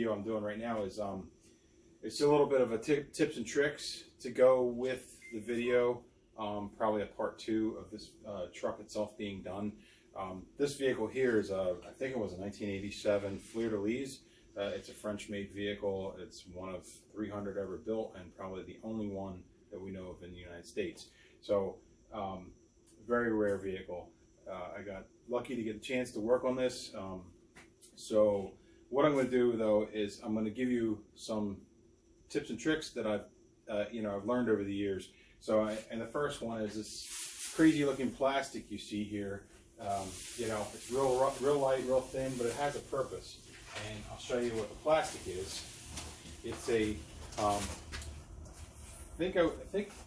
video I'm doing right now is it's a little bit of a tips and tricks to go with the video. Probably a part 2 of this truck itself being done. This vehicle here is I think it was a 1987 Fleur-de-Lis. It's a French-made vehicle. It's one of 300 ever built, and probably the only one that we know of in the United States. So, very rare vehicle. I got lucky to get a chance to work on this. So, what I'm going to do though is I'm going to give you some tips and tricks that I've learned over the years. So, and the first one is this crazy-looking plastic you see here. It's real light, real thin, but it has a purpose. And I'll show you what the plastic is. It's a, I think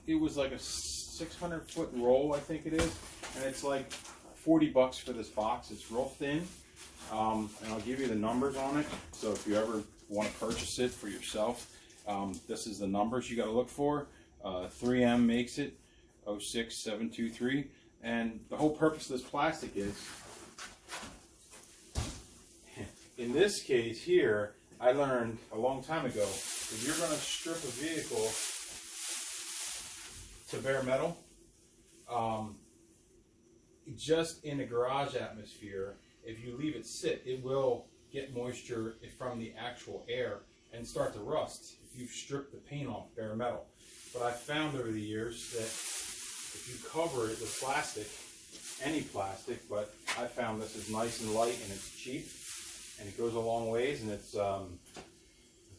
it was like a 600-foot roll, I think it is. And it's like $40 for this box. It's real thin. And I'll give you the numbers on it. So if you ever want to purchase it for yourself, this is the numbers you got to look for. 3M makes it, 06723. And the whole purpose of this plastic is, in this case here, I learned a long time ago, if you're going to strip a vehicle to bare metal, just in a garage atmosphere, if you leave it sit, it will get moisture from the actual air and start to rust if you strip the paint off bare metal. But I've found over the years that if you cover it with plastic, any plastic, but I found this is nice and light and it's cheap and it goes a long ways, and it's I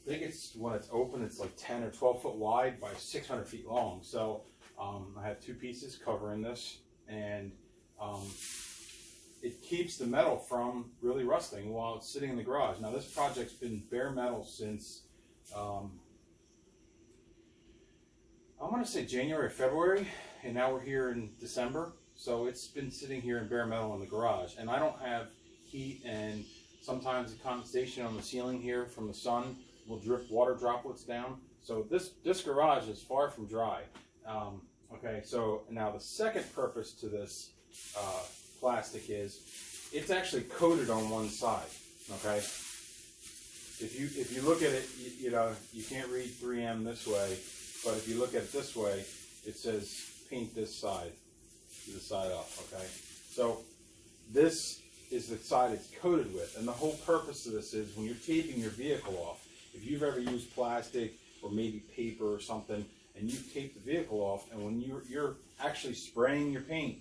think it's, when it's open, it's like 10 or 12 foot wide by 600 feet long. So I have 2 pieces covering this, and it keeps the metal from really rusting while it's sitting in the garage. Now this project's been bare metal since I'm going to say January or February, and now we're here in December. So it's been sitting here in bare metal in the garage, and I don't have heat, and sometimes the condensation on the ceiling here from the sun will drip water droplets down. So this garage is far from dry. Okay, so now the second purpose to this plastic is it's actually coated on one side. Okay, if you look at it, you can't read 3M this way, but if you look at it this way, it says paint this side to the side up. Okay, so this is the side it's coated with, and the whole purpose of this is when you're taping your vehicle off, if you've ever used plastic or maybe paper or something, and you tape the vehicle off, and when you're actually spraying your paint,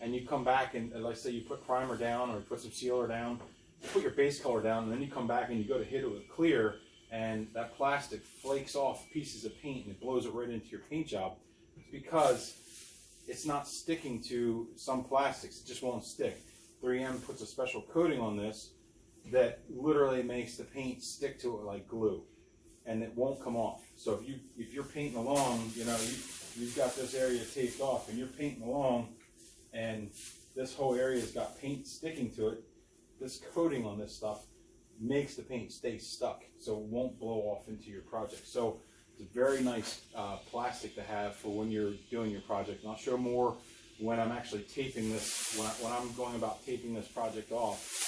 and you come back and, let's say you put primer down or put some sealer down, you put your base color down, and then you come back and you go to hit it with clear, and that plastic flakes off pieces of paint and it blows it right into your paint job. It's because it's not sticking to some plastics. It just won't stick. 3M puts a special coating on this that literally makes the paint stick to it like glue, and it won't come off. So if you're painting along, you've got this area taped off, and you're painting along, and this whole area's got paint sticking to it, this coating on this stuff makes the paint stay stuck, so it won't blow off into your project. So it's a very nice plastic to have for when you're doing your project, and I'll show more when I'm actually taping this, when I'm going about taping this project off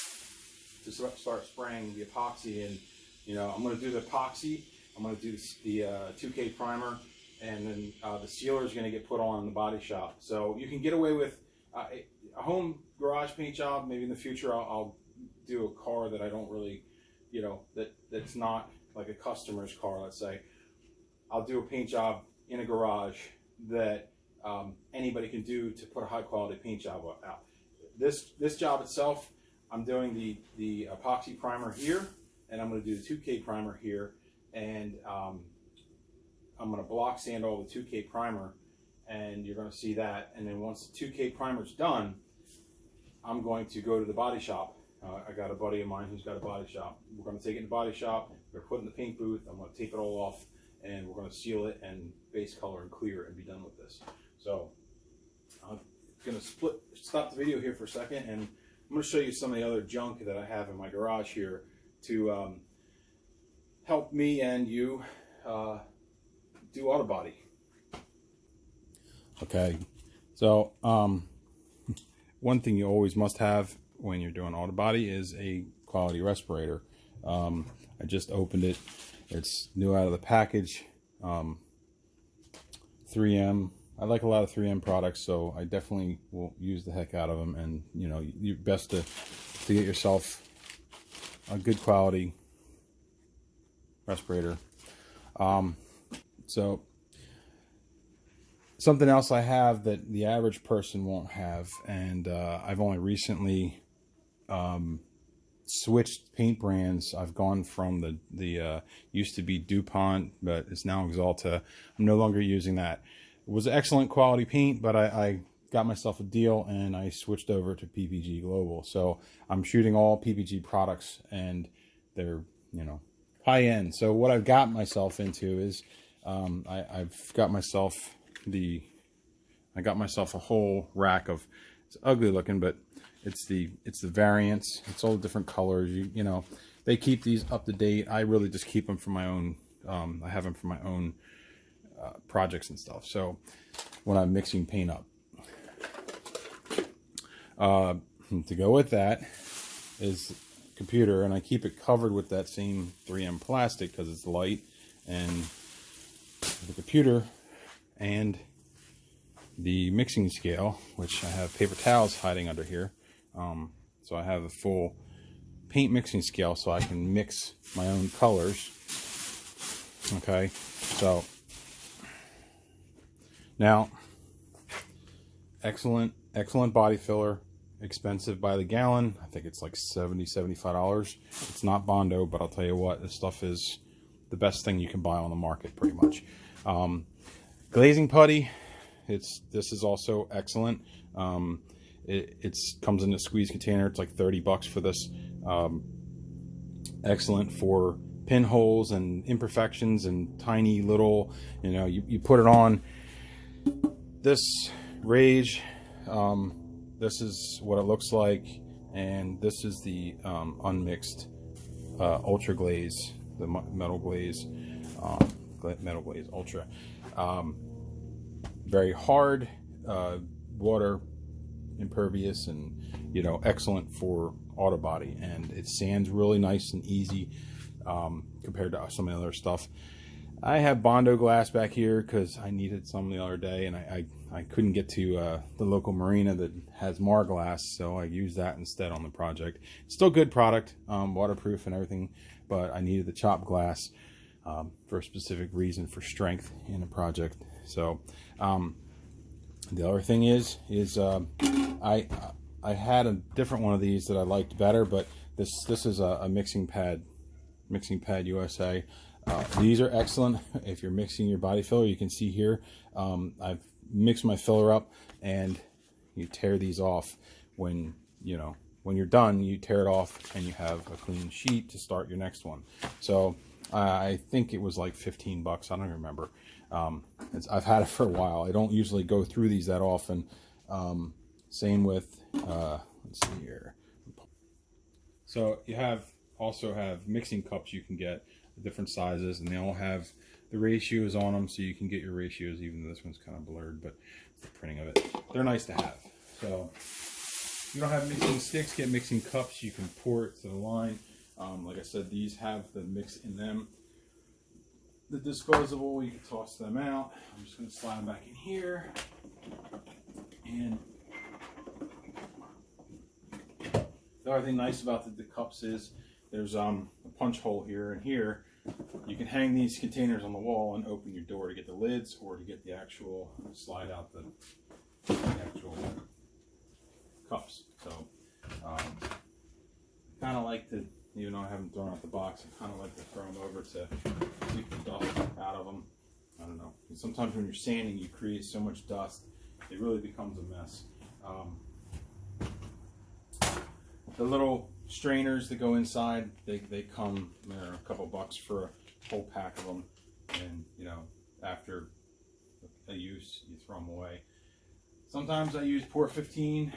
to start spraying the epoxy. And I'm going to do the epoxy, I'm going to do the 2K primer, and then the sealer is going to get put on in the body shop. So you can get away with a home garage paint job. Maybe in the future I'll do a car that I don't really, that's not like a customer's car, let's say. I'll do a paint job in a garage that anybody can do to put a high quality paint job out. This job itself, I'm doing the epoxy primer here, and I'm going to do the 2K primer here, and I'm going to block sand all the 2K primer, and you're going to see that. And then once the 2K primer is done, I'm going to go to the body shop. I got a buddy of mine who's got a body shop. We're going to take it in the body shop, we're put it in the paint booth, I'm going to tape it all off, and we're going to seal it and base color and clear and be done with this. So I'm going to stop the video here for a second, and I'm going to show you some of the other junk that I have in my garage here to help me and you do auto body. Okay, so one thing you always must have when you're doing auto body is a quality respirator. I just opened it. It's new out of the package. 3M. I like a lot of 3M products, so I definitely will use the heck out of them. And you know, you're best to get yourself a good quality respirator. So something else I have that the average person won't have, and I've only recently switched paint brands. I've gone from the used to be DuPont, but it's now Axalta. I'm no longer using that. It was excellent quality paint, but I got myself a deal and I switched over to PPG Global. So I'm shooting all PPG products, and they're, you know, high end. So what I've got myself into is I've got myself a whole rack of, it's ugly looking, but it's the variants. It's all the different colors. You know, they keep these up to date. I really just keep them for my own. I have them for my own projects and stuff. So when I'm mixing paint up, to go with that is computer, and I keep it covered with that same 3M plastic because it's light, and the computer and the mixing scale, which I have paper towels hiding under here. So I have a full paint mixing scale so I can mix my own colors. Okay, so now, excellent body filler, expensive by the gallon. I think it's like $75. It's not Bondo, but I'll tell you what, this stuff is the best thing you can buy on the market, pretty much. Glazing putty, this is also excellent. It comes in a squeeze container. It's like 30 bucks for this. Excellent for pinholes and imperfections and tiny little, you know, you put it on. This Rage, this is what it looks like, and this is the unmixed ultra glaze, the metal glaze ultra. Very hard, water impervious, and you know, excellent for auto body, and it sands really nice and easy compared to some of the other stuff. I have Bondo glass back here because I needed some the other day, and I couldn't get to the local marina that has Mar glass, so I used that instead on the project. Still good product, waterproof and everything, but I needed the chopped glass for a specific reason, for strength in a project. So the other thing is I had a different one of these that I liked better, but this is a mixing pad USA. These are excellent if you're mixing your body filler. You can see here I've mixed my filler up, and you tear these off when you're done. You tear it off and you have a clean sheet to start your next one. So I think it was like 15 bucks. I don't remember. I've had it for a while. I don't usually go through these that often. Same with let's see here. So you also have mixing cups you can get, different sizes, and they all have the ratios on them, so you can get your ratios, even though this one's kind of blurred, but it's the printing of it. They're nice to have. So if you don't have mixing sticks, get mixing cups. You can pour it to the line. Like I said, these have the mix in them. The disposable, you can toss them out. I'm just going to slide them back in here. And the other thing nice about the cups is there's a punch hole here and here. You can hang these containers on the wall and open your door to get the lids, or to get the actual, slide out the actual cups. So kind of like to, even though I haven't thrown out the box, I kind of like to throw them over to keep the dust out of them. I don't know. Sometimes when you're sanding, you create so much dust, it really becomes a mess. The little strainers that go inside, they come, they're a couple bucks for a whole pack of them, and you know, after a use, you throw them away. Sometimes I use Port 15.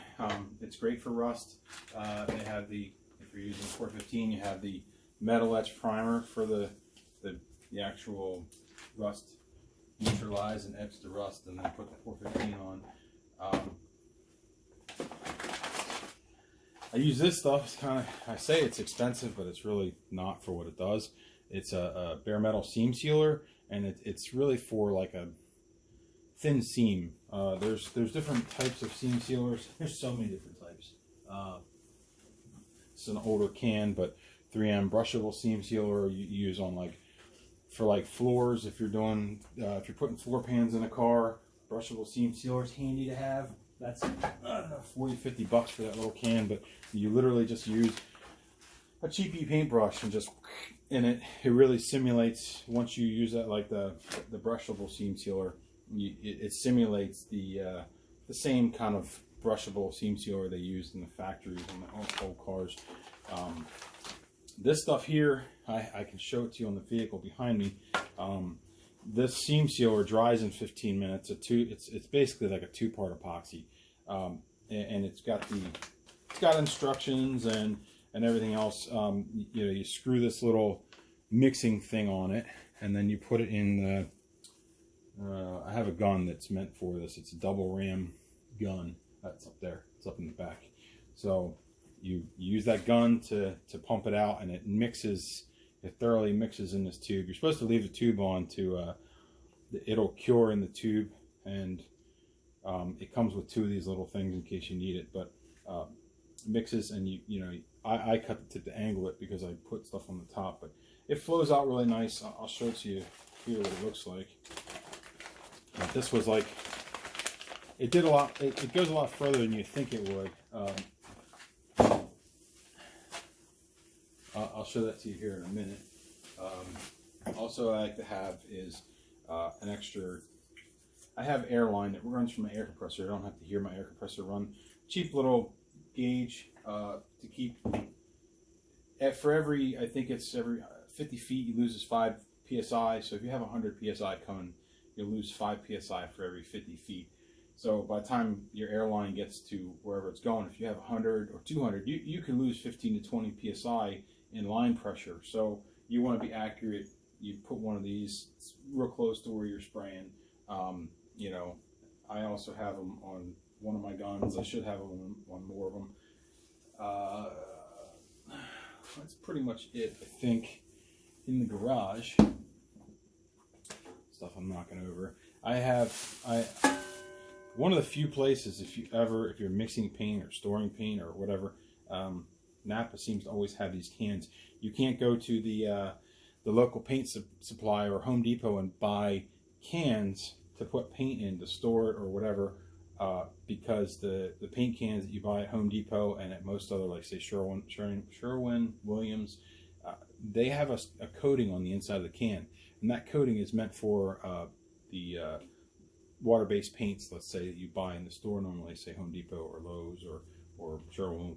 It's great for rust. They have if you're using Port 15, you have the metal etch primer for the actual rust, neutralize and etch the rust, and then put the Port 15 on. I use this stuff. It's kind of, I say it's expensive, but it's really not for what it does. It's a bare metal seam sealer, and it's really for like a thin seam. There's different types of seam sealers. There's so many different types. It's an older can, but 3M brushable seam sealer you use on for floors. If you're doing if you're putting floor pans in a car, brushable seam sealer is handy to have. That's 40-50 bucks for that little can, but you literally just use a cheapy paintbrush and it really simulates, once you use that, like the brushable seam sealer, it simulates the same kind of brushable seam sealer they used in the factories and the old cars. This stuff here, I can show it to you on the vehicle behind me. This seam sealer dries in 15 minutes. It's basically like a 2-part epoxy, and it's got instructions and everything else. You screw this little mixing thing on it, and then you put it in the. I have a gun that's meant for this. It's a double ram gun. That's up there. It's up in the back. So you use that gun to pump it out, and it mixes. It thoroughly mixes in this tube. You're supposed to leave the tube on to. It'll cure in the tube, and it comes with 2 of these little things in case you need it. But mixes, and I cut the tip to angle it because I put stuff on the top, but it flows out really nice. I'll show it to you here what it looks like. But this was like, it did a lot. It goes a lot further than you think it would. I'll show that to you here in a minute. Also, I like to have is an extra. I have air line that runs from my air compressor. I don't have to hear my air compressor run. Cheap little gauge to keep. For every, I think it's every 50 feet, you loses 5 psi. So if you have 100 psi coming, you'll lose 5 psi for every 50 feet. So by the time your airline gets to wherever it's going, if you have 100 or 200, you can lose 15 to 20 psi in line pressure. So you want to be accurate. You put one of these real close to where you're spraying. I also have them on one of my guns. I should have them on more of them. That's pretty much it, I think, in the garage. Stuff I'm knocking over. One of the few places, if you're mixing paint or storing paint or whatever, Napa seems to always have these cans. You can't go to the local paint supply or Home Depot and buy cans to put paint in to store it or whatever, because the paint cans that you buy at Home Depot and at most other, like say Sherwin, Williams, they have a coating on the inside of the can, and that coating is meant for the water-based paints, let's say, that you buy in the store normally, say Home Depot or Lowe's or Sherwin,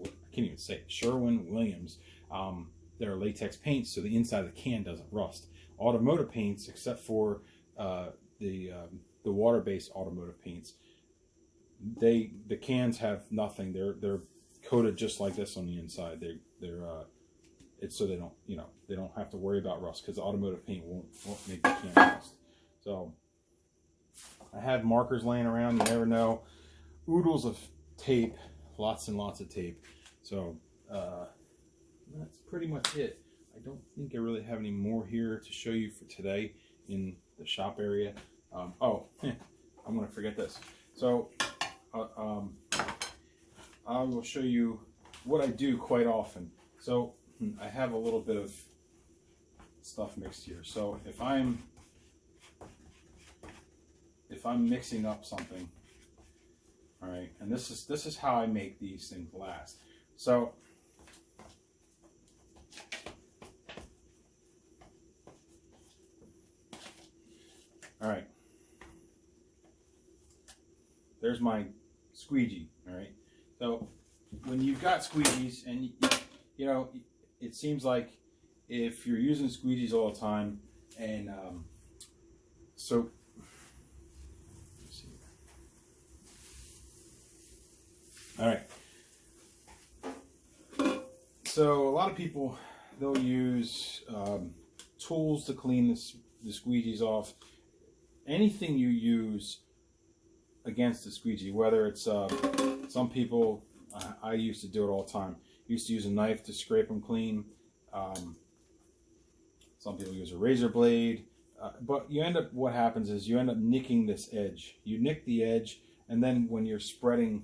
I can't even say it, Sherwin, Williams. They're latex paints, so the inside of the can doesn't rust. Automotive paints, except for the water-based automotive paints, the cans have nothing. They're coated just like this on the inside. It's so they don't have to worry about rust, because automotive paint won't make the can rust. So I have markers laying around. You never know. Oodles of tape, lots and lots of tape. So that's pretty much it. I don't think I really have any more here to show you for today in the shop area. I'm going to forget this. So I will show you what I do quite often. So I have a little bit of stuff mixed here. So if I'm mixing up something, all right, and this is how I make these things last. So all right, there's my squeegee. All right, so when you've got squeegees, and it seems like if you're using squeegees all the time, and so let's see. All right, so a lot of people, they'll use tools to clean the squeegees off. Anything you use against the squeegee, whether it's some people I used to do it all the time. Used to use a knife to scrape them clean. Some people use a razor blade. But you end up, what happens is you end up nicking this edge. You nick the edge, and then when you're spreading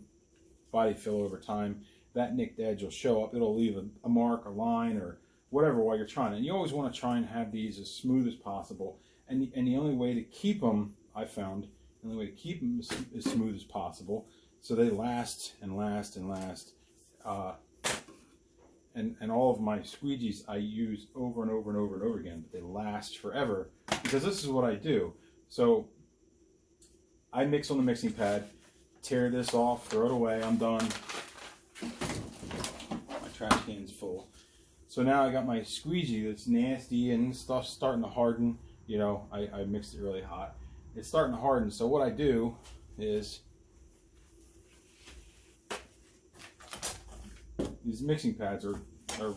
body fill over time, that nicked edge will show up. It'll leave a mark, a line, or whatever while you're trying. And you always want to try and have these as smooth as possible. And the only way to keep them, I found, the only way to keep them as smooth as possible, so they last and last and last. And all of my squeegees I use over and over and over and over again, but they last forever because this is what I do. So I mix on the mixing pad, tear this off, throw it away, I'm done. My trash can's full. So now I got my squeegee that's nasty and stuff's starting to harden. You know, I mixed it really hot. It's starting to harden, so what I do is these mixing pads are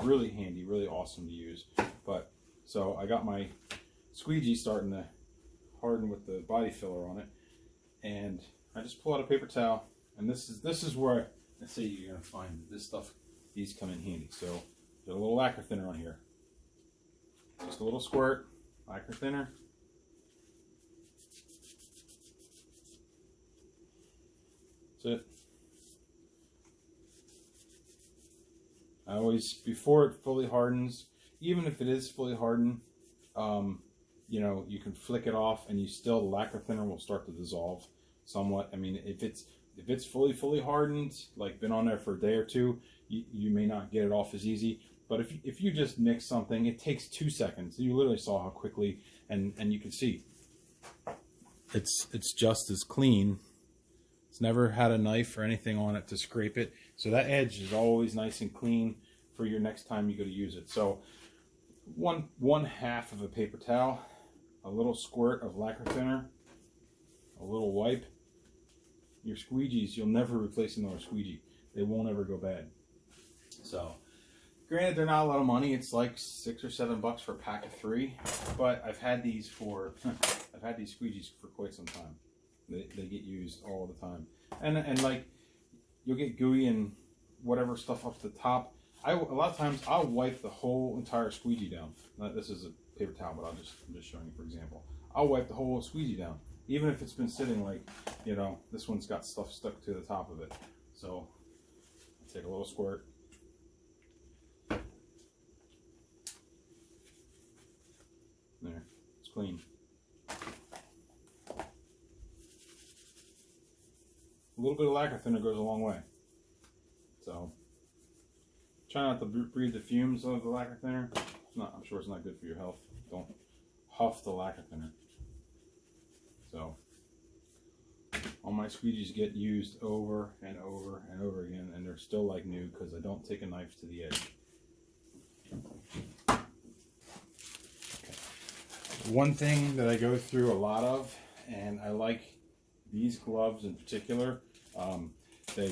really handy, really awesome to use. But so I got my squeegee starting to harden with the body filler on it, and I just pull out a paper towel, and this is where I say you're gonna find this stuff. These come in handy. So there's a little lacquer thinner on here, just a little squirt lacquer thinner. That's it. I always, before it fully hardens, even if it is fully hardened, you know, you can flick it off and the lacquer thinner will start to dissolve somewhat. I mean, if it's fully hardened, like been on there for a day or two, you may not get it off as easy. But if you just mix something, it takes 2 seconds. You literally saw how quickly, and you can see it's just as clean. It's never had a knife or anything on it to scrape it. So that edge is always nice and clean for your next time you go to use it. So one half of a paper towel, a little squirt of lacquer thinner, a little wipe. Your squeegees, you'll never replace another squeegee. They won't ever go bad. So granted, they're not a lot of money. It's like $6 or $7 for a pack of 3. But I've had these squeegees for quite some time. They get used all the time, and like you'll get gooey and whatever stuff off the top. A lot of times I'll wipe the whole entire squeegee down. This is a paper towel, but I'm just showing you for example. I'll wipe the whole squeegee down, even if it's been sitting, like, you know, this one's got stuff stuck to the top of it. So I'll take a little squirt. There, it's clean. A little bit of lacquer thinner goes a long way. So try not to breathe the fumes of the lacquer thinner. I'm sure it's not good for your health. Don't huff the lacquer thinner. So all my squeegees get used over and over and over again, and they're still like new because I don't take a knife to the edge. Okay. One thing that I go through a lot of, and I like these gloves in particular, they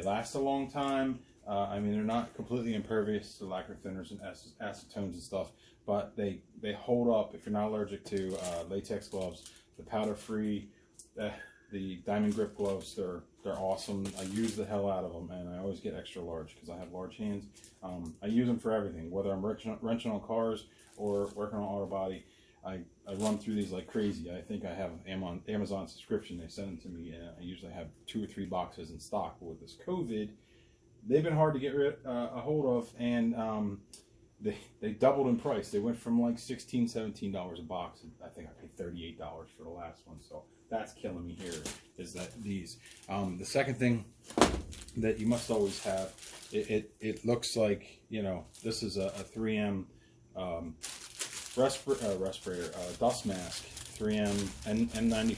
last a long time. I mean, they're not completely impervious to lacquer thinners and acetones and stuff, but they hold up if you're not allergic to latex gloves. The powder-free, the diamond grip gloves, they're awesome. I use the hell out of them, and I always get extra large because I have large hands. I use them for everything, whether I'm wrenching on cars or working on auto body. I run through these like crazy. I think I have Amazon subscription. They send them to me, and I usually have 2 or 3 boxes in stock. But with this COVID, they've been hard to get a hold of, and they doubled in price. They went from like $16, $17 a box. I think I paid $38 for the last one. So that's killing me here, is that these. The second thing that you must always have, it looks like, you know, this is a 3M respirator, dust mask, 3M, N90.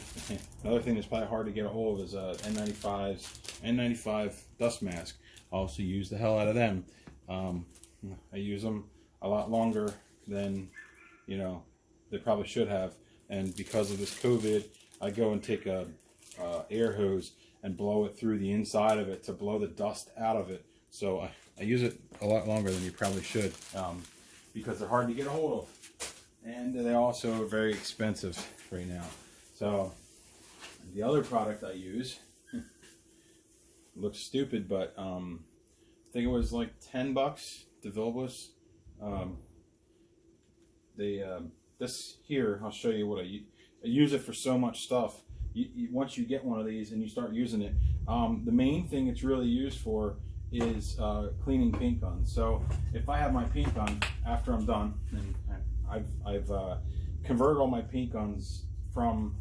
Another thing that's probably hard to get a hold of is N95 dust mask. I also use the hell out of them. I use them a lot longer than, you know, they probably should have. And because of this COVID, I go and take a air hose and blow it through the inside of it to blow the dust out of it. So I use it a lot longer than you probably should, because they're hard to get a hold of. And they also are very expensive right now. So the other product I use, looks stupid, but I think it was like $10, DeVilbiss. This here, I'll show you what I use it for so much stuff. Once you get one of these and you start using it, the main thing it's really used for is cleaning paint guns. So if I have my paint gun after I'm done, and I've converted all my paint guns from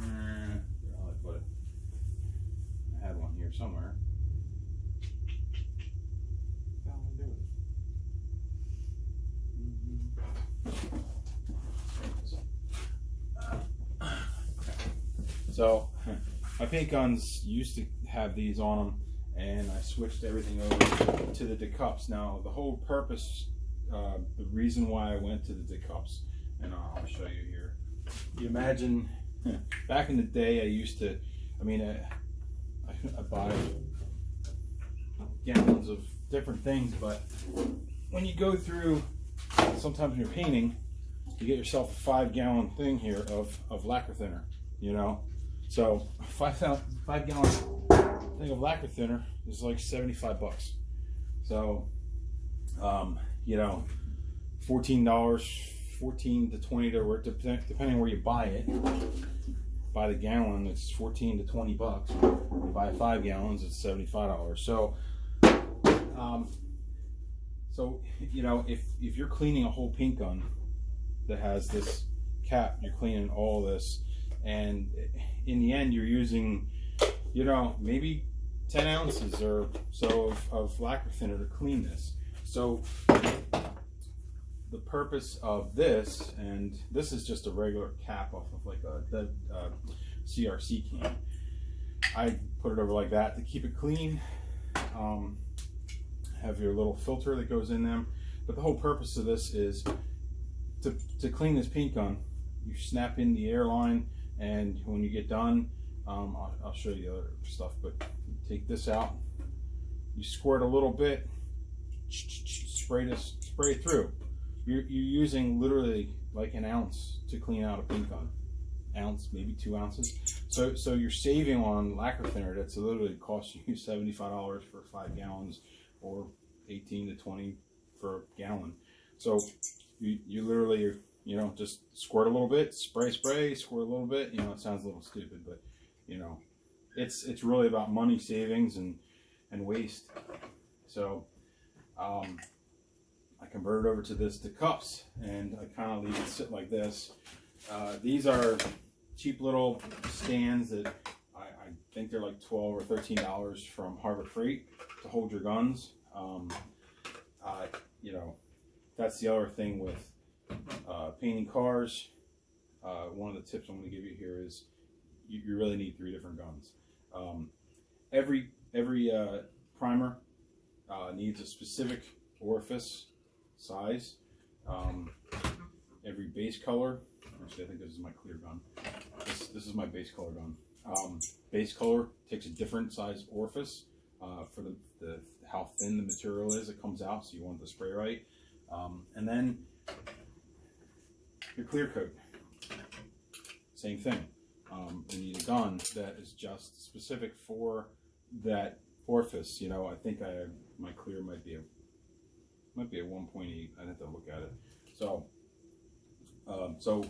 where did I put it? I had one here somewhere. What the hell did I do with it? So my paint guns used to have these on them, and I switched everything over to the decups. Now the whole purpose, the reason why I went to the decups, and I'll show you here. You imagine back in the day, I used to, I buy gallons of different things, but when you go through, sometimes when you're painting, you get yourself a 5-gallon thing here of lacquer thinner, you know. So a 5-gallon thing of lacquer thinner is like $75. So you know, $14, $14 to $20, depending where you buy it. By the gallon, it's $14 to $20. You buy 5 gallons, it's $75. So you know, if you're cleaning a whole paint gun that has this cap, you're cleaning all this, and in the end you're using, you know, maybe 10 ounces or so of lacquer thinner to clean this. So the purpose of this, and this is just a regular cap off of like a CRC can. I put it over like that to keep it clean. Have your little filter that goes in them. But the whole purpose of this is to clean this paint gun. You snap in the air line, and when you get done, I'll show you the other stuff, but take this out. You squirt a little bit, spray it through. You're using literally like an ounce to clean out a paint gun. Ounce, maybe 2 ounces. So you're saving on lacquer thinner that's literally costs you $75 for 5 gallons, or 18 to 20 for a gallon. So you literally, you know, just squirt a little bit, spray, squirt a little bit. You know, it sounds a little stupid, but you know, it's really about money savings and waste. So I converted over to this to cups, and I kind of leave it sit like this. These are cheap little stands that I think they're like $12 or $13 from Harbor Freight to hold your guns. You know, that's the other thing with painting cars. One of the tips I'm going to give you here is you really need 3 different guns. Every primer needs a specific orifice size. Every base color, actually I think this is my clear gun. This is my base color gun. Base color takes a different size orifice for the how thin the material is that comes out, so you want the spray right. And then your Clearcoat, same thing. You need a gun that is just specific for that orifice. You know, I think my clear might be a 1.8. I'd have to look at it. So so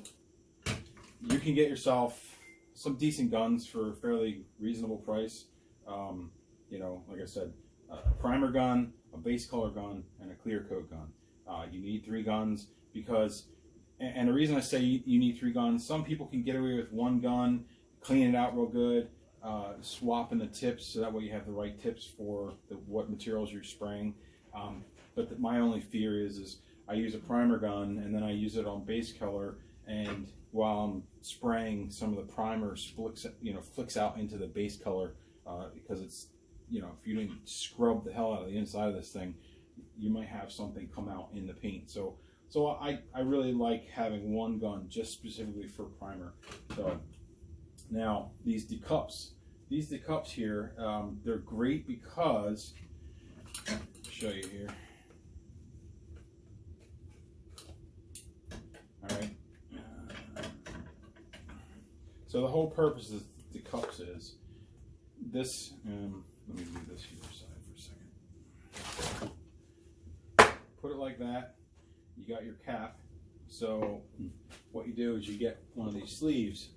you can get yourself some decent guns for a fairly reasonable price. You know, like I said, a primer gun, a base color gun, and a Clearcoat gun. You need 3 guns because, and the reason I say you need 3 guns, some people can get away with 1 gun, clean it out real good, swapping the tips so that way you have the right tips for what materials you're spraying. But my only fear is I use a primer gun and then I use it on base color, and while I'm spraying, some of the primer flicks out into the base color because it's, you know, if you didn't scrub the hell out of the inside of this thing, you might have something come out in the paint. So I really like having 1 gun just specifically for primer. So now these decups here, they're great because, I'll show you here. All right. So the whole purpose of the cups is this, let me move this here aside for a second. Put it like that. You got your cap. So what you do is you get one of these sleeves.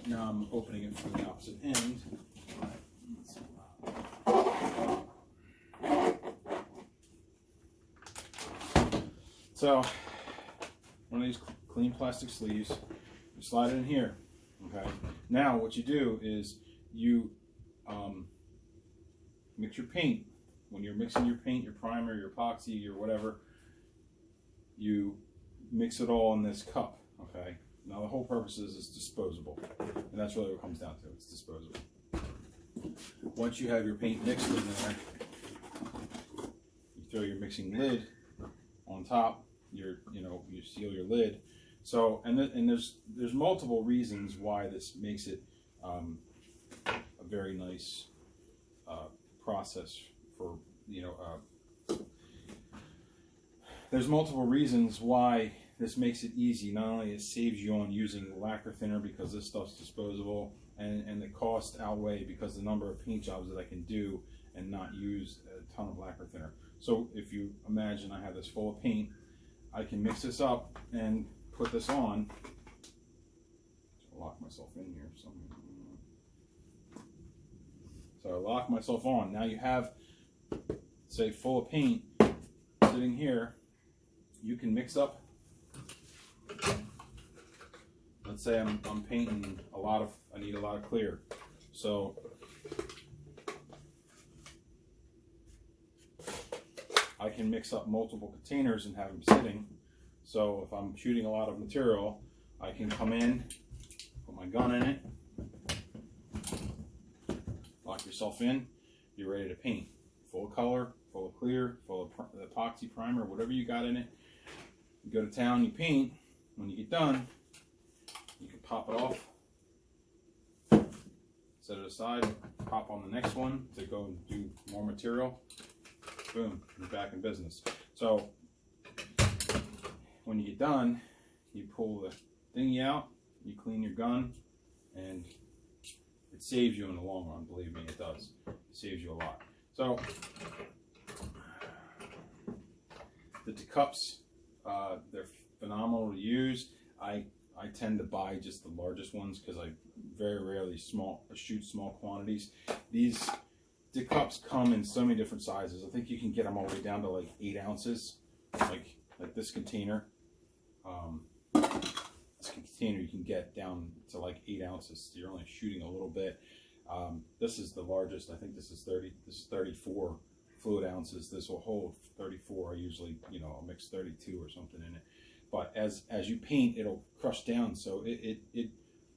Now I'm opening it from the opposite end. So one of these clean plastic sleeves, you slide it in here. Okay. Now what you do is you mix your paint. When you're mixing your paint, your primer, your epoxy, your whatever, you mix it all in this cup. Okay. Now the whole purpose is it's disposable, and that's really what it comes down to. It's disposable. Once you have your paint mixed in there, you throw your mixing lid on top. You seal your lid. So and there's multiple reasons why this makes it a very nice process for there's multiple reasons why this makes it easy. Not only it saves you on using lacquer thinner because this stuff's disposable, and the cost outweigh because the number of paint jobs that I can do and not use a ton of lacquer thinner. So if you imagine I have this full of paint, I can mix this up and put this on. I'll lock myself in here. So I lock myself on. Now you have, say, full of paint sitting here. You can mix up. Let's say I'm painting I need a lot of clear. So I can mix up multiple containers and have them sitting. So if I'm shooting a lot of material, I can come in, put my gun in it, lock yourself in, you're ready to paint. Full of color, full of clear, full of epoxy primer, whatever you got in it. You go to town, you paint. When you get done, you can pop it off, set it aside, pop on the next one to go and do more material. Boom, you're back in business. So when you get done, you pull the thingy out, you clean your gun, and it saves you in the long run. Believe me, it does. It saves you a lot. So the cups, they're phenomenal to use. I tend to buy just the largest ones because I very rarely shoot small quantities. These cups come in so many different sizes. I think you can get them all the way down to like 8 ounces, like this container. This container you can get down to like 8 ounces. So you're only shooting a little bit. This is the largest. I think this is 34 fluid ounces. This will hold 34. I usually, I'll mix 32 or something in it. But as you paint, it'll crush down, so it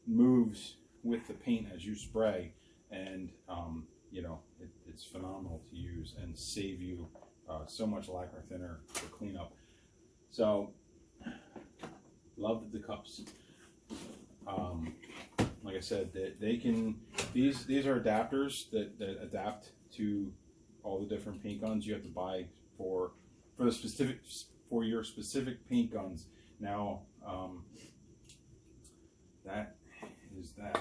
moves with the paint as you spray, and it's phenomenal to use and save you so much lacquer thinner for cleanup. So love the cups. Like I said, they can. These are adapters that adapt to all the different paint guns you have to buy for the specific. For your specific paint guns. Now, that is that.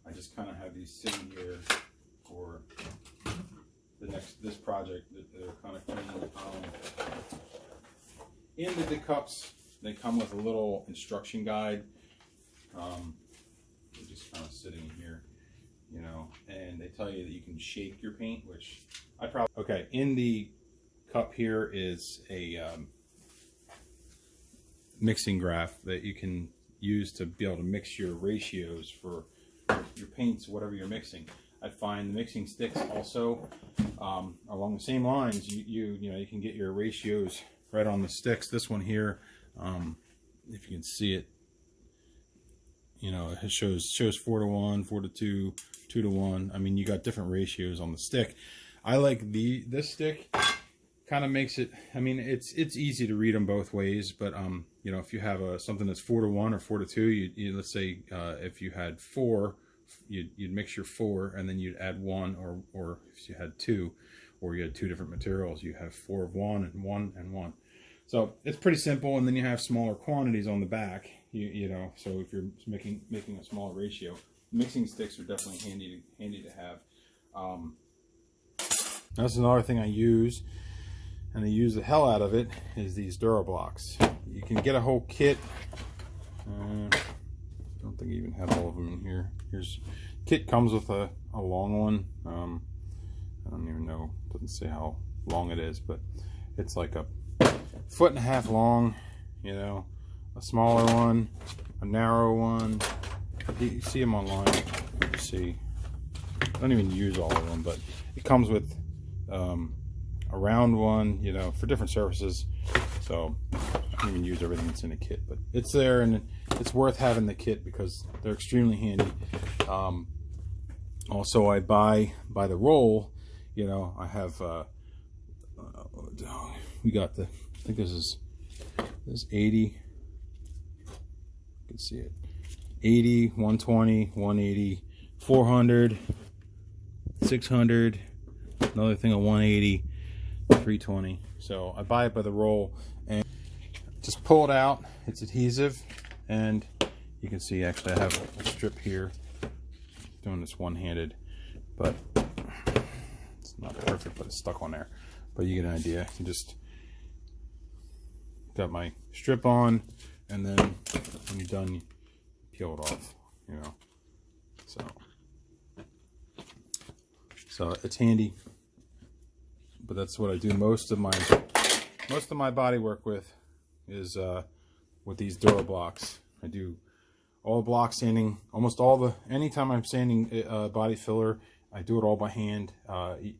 I just kind of have these sitting here for this project that they're kind of clean. In the cups, they come with a little instruction guide. They're just kind of sitting here, and they tell you that you can shake your paint, which I probably, okay, in the cup here is a mixing graph that you can use to be able to mix your ratios for your paints, whatever you're mixing. I find the mixing sticks also along the same lines. You can get your ratios right on the sticks. This one here, if you can see it, it shows 4 to 1, 4 to 2, 2 to 1. I mean, you got different ratios on the stick. I like this stick. Kind of makes it, I mean, it's easy to read them both ways, but if you have something that's 4 to 1 or 4 to 2, let's say if you had 4, you'd mix your 4 and then you'd add 1, or if you had 2, or you had 2 different materials, you have 4 of 1 and 1 and 1. So it's pretty simple, and then you have smaller quantities on the back, so if you're making a smaller ratio. mixing sticks are definitely handy to have. That's another thing I use, and I use the hell out of it, is these dura-blocks. You can get a whole kit. I don't think I even have all of them in here. Kit comes with a long one. I don't even know, doesn't say how long it is, but it's like a 1.5 feet long, you know, a smaller one, a narrow one. You see them online. You see, I don't even use all of them, but it comes with a round one, you know, for different surfaces. So I don't even use everything that's in the kit, but it's there, and it's worth having the kit because they're extremely handy. Also, I buy by the roll. You know, I have we got the, I think this is 80. You can see it. 80, 120, 180, 400, 600, another thing of 180, 320. So I buy it by the roll and just pull it out. It's adhesive, and you can see actually I have a strip here. Doing this one-handed, but it's not perfect, but it's stuck on there. But you get an idea. You just got my strip on, and then when you're done, you peel it off, you know. So it's handy, but that's what I do most of my body work with, is with these dura-blocks. I do all block sanding, almost all the, anytime I'm sanding body filler, I do it all by hand.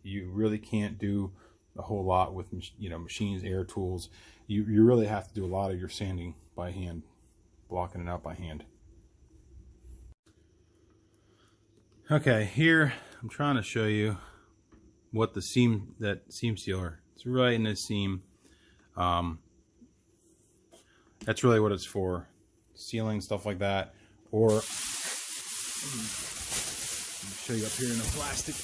You really can't do a whole lot with, you know, machines, air tools. You really have to do a lot of your sanding by hand, blocking it out by hand. Okay, here I'm trying to show you what the seam sealer, it's right in this seam. That's really what it's for, sealing stuff like that. Or let me show you up here in the plastic.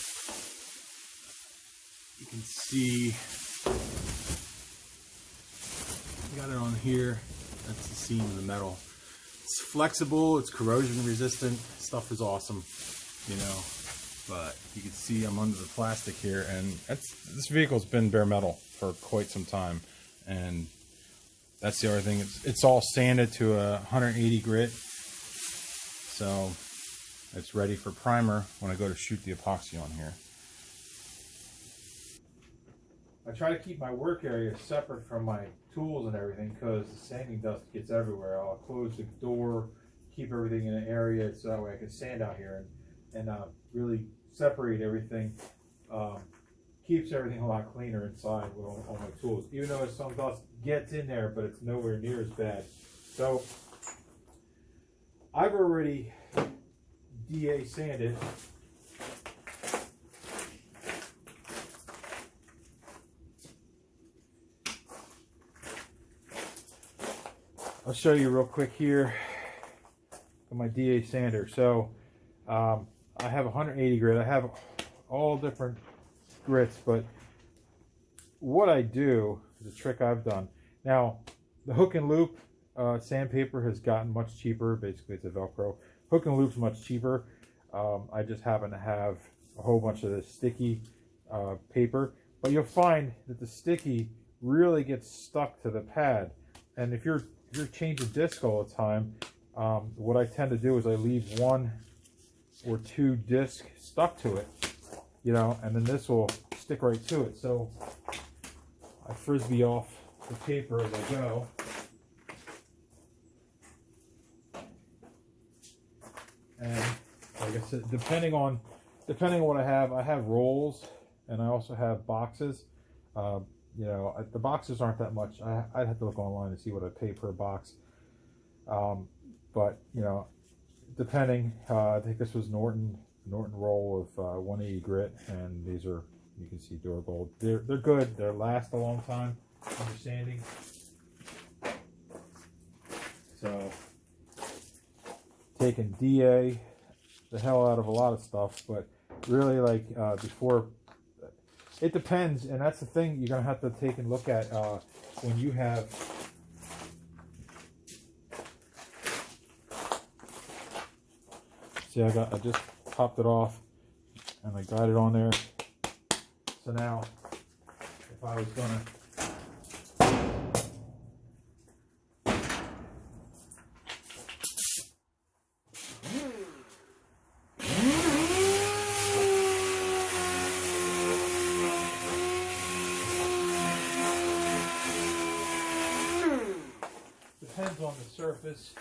You can see I got it on here. That's the seam in the metal. It's flexible, it's corrosion resistant. Stuff is awesome, you know. But you can see I'm under the plastic here, and this vehicle's been bare metal for quite some time, and that's the other thing. It's all sanded to a 180 grit, so it's ready for primer when I go to shoot the epoxy on here. I try to keep my work area separate from my tools and everything, because the sanding dust gets everywhere. I'll close the door, keep everything in an area so that way I can sand out here and really separate everything. Keeps everything a lot cleaner inside with all my tools, even though some dust gets in there, but it's nowhere near as bad. So I've already DA sanded. I'll show you real quick here on my DA sander. So I have 180 grit. I have all different grits, but what I do is a trick I've done. Now, the hook and loop sandpaper has gotten much cheaper. Basically, it's a Velcro. Hook and loop's much cheaper. I just happen to have a whole bunch of this sticky paper, but you'll find that the sticky really gets stuck to the pad. And if you're changing disc all the time, what I tend to do is I leave 1 or 2 discs stuck to it, you know, and then this will stick right to it. So I frisbee off the paper as I go. And like I said, depending on what I have rolls, and I also have boxes. You know, the boxes aren't that much. I'd have to look online to see what I pay per box. But you know, depending, I think this was Norton roll of 180 grit, and these are, you can see, durable. They're good. They last a long time under sanding. So taking DA the hell out of a lot of stuff, but really, like, before, it depends, and that's the thing you're gonna have to take and look at when you have See, I just popped it off and I got it on there. So now, if I was gonna depends on the surface.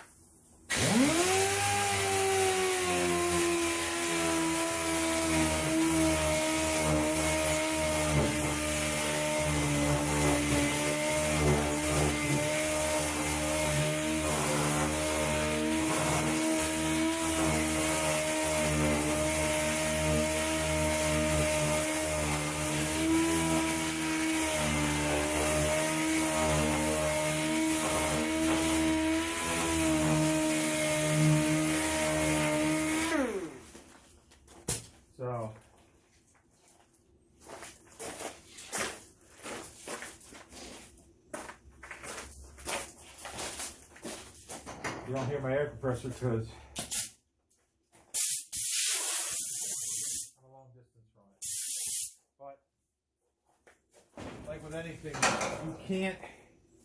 So you don't hear my air compressor because I'm a long distance from it. But like with anything,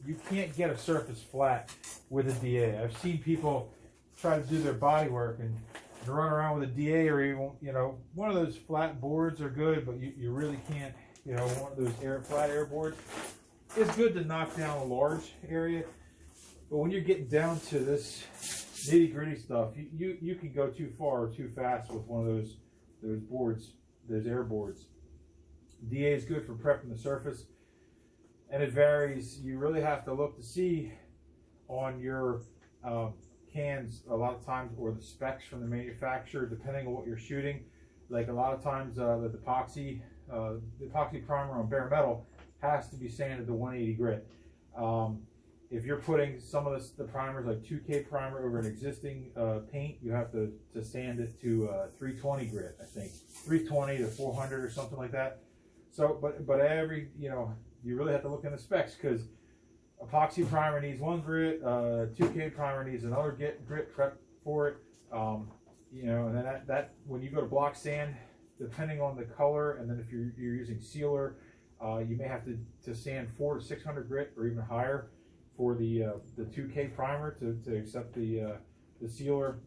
you can't get a surface flat with a DA. I've seen people try to do their body work and run around with a DA, or even, you know, one of those flat boards are good, but you really can't, you know, one of those flat air boards is good to knock down a large area. But when you're getting down to this nitty gritty stuff, you can go too far or too fast with one of those boards, those air boards. DA is good for prepping the surface, and it varies. You really have to look to see on your cans a lot of times, or the specs from the manufacturer, depending on what you're shooting. Like a lot of times the epoxy primer on bare metal has to be sanded to 180 grit. If you're putting some of the primers, like 2K primer, over an existing paint, you have to sand it to 320 grit, I think 320 to 400 or something like that. So but every, you know, you really have to look in the specs, because epoxy primer needs 1 grit, 2K primer needs another grit prep for it. You know, and then that when you go to block sand, depending on the color, and then if you're using sealer, you may have to sand 400 to 600 grit or even higher for the 2K primer to accept the sealer,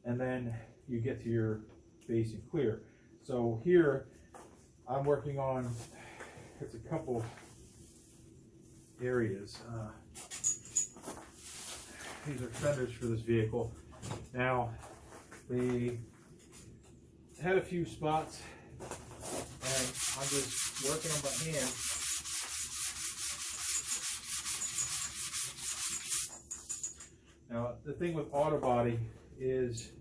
and then you get to your base and clear. So here I'm working on, it's a couple areas. These are fenders for this vehicle. Now, they had a few spots, and I'm just working on by hand. Now, the thing with Autobody is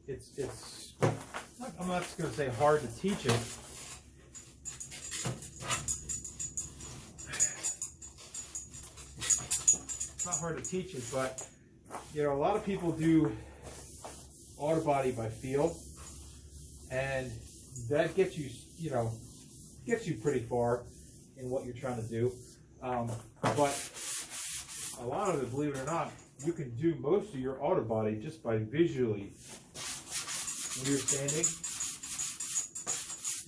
it's I'm not going to say hard to teach it. It's not hard to teach it, but you know, a lot of people do Autobody by feel, and that gets you, you know, pretty far in what you're trying to do. But a lot of it, believe it or not, you can do most of your Autobody just by visually. When you're sanding,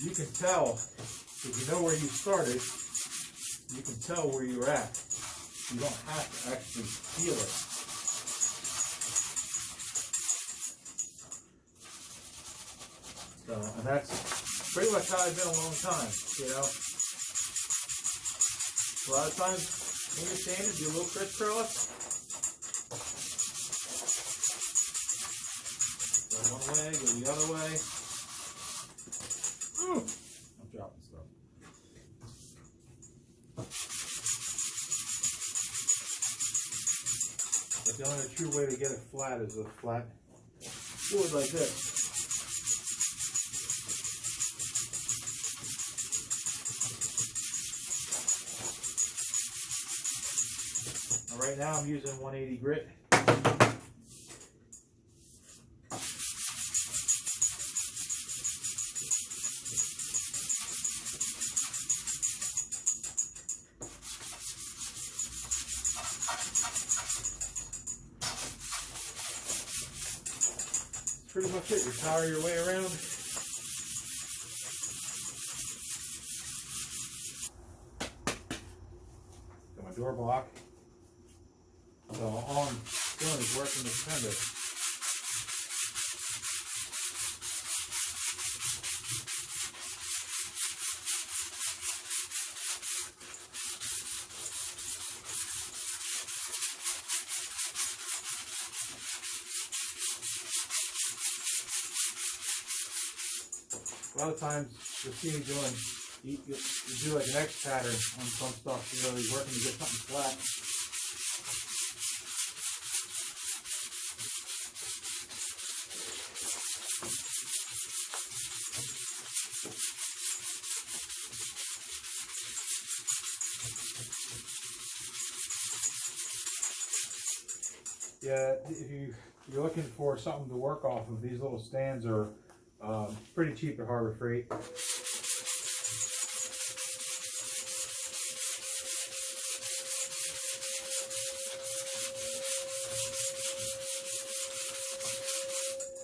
you can tell, if you know where you started, you can tell where you're at. You don't have to actually feel it. So, and that's pretty much how I've been a long time, you know. A lot of times when you're sanding, do a little crisscross. Go one way, go the other way. Ooh, I'm dropping stuff. But the only true way to get it flat is with a flat board like this. Right now I'm using 180 grit. pretty much it. You power your way around. Got my door block. So all I'm doing is working this fender. A lot of times you'll see me doing, you do like an X pattern on some stuff, you know, you're working to get something flat. Yeah, if you're looking for something to work off of, these little stands are pretty cheap at Harbor Freight.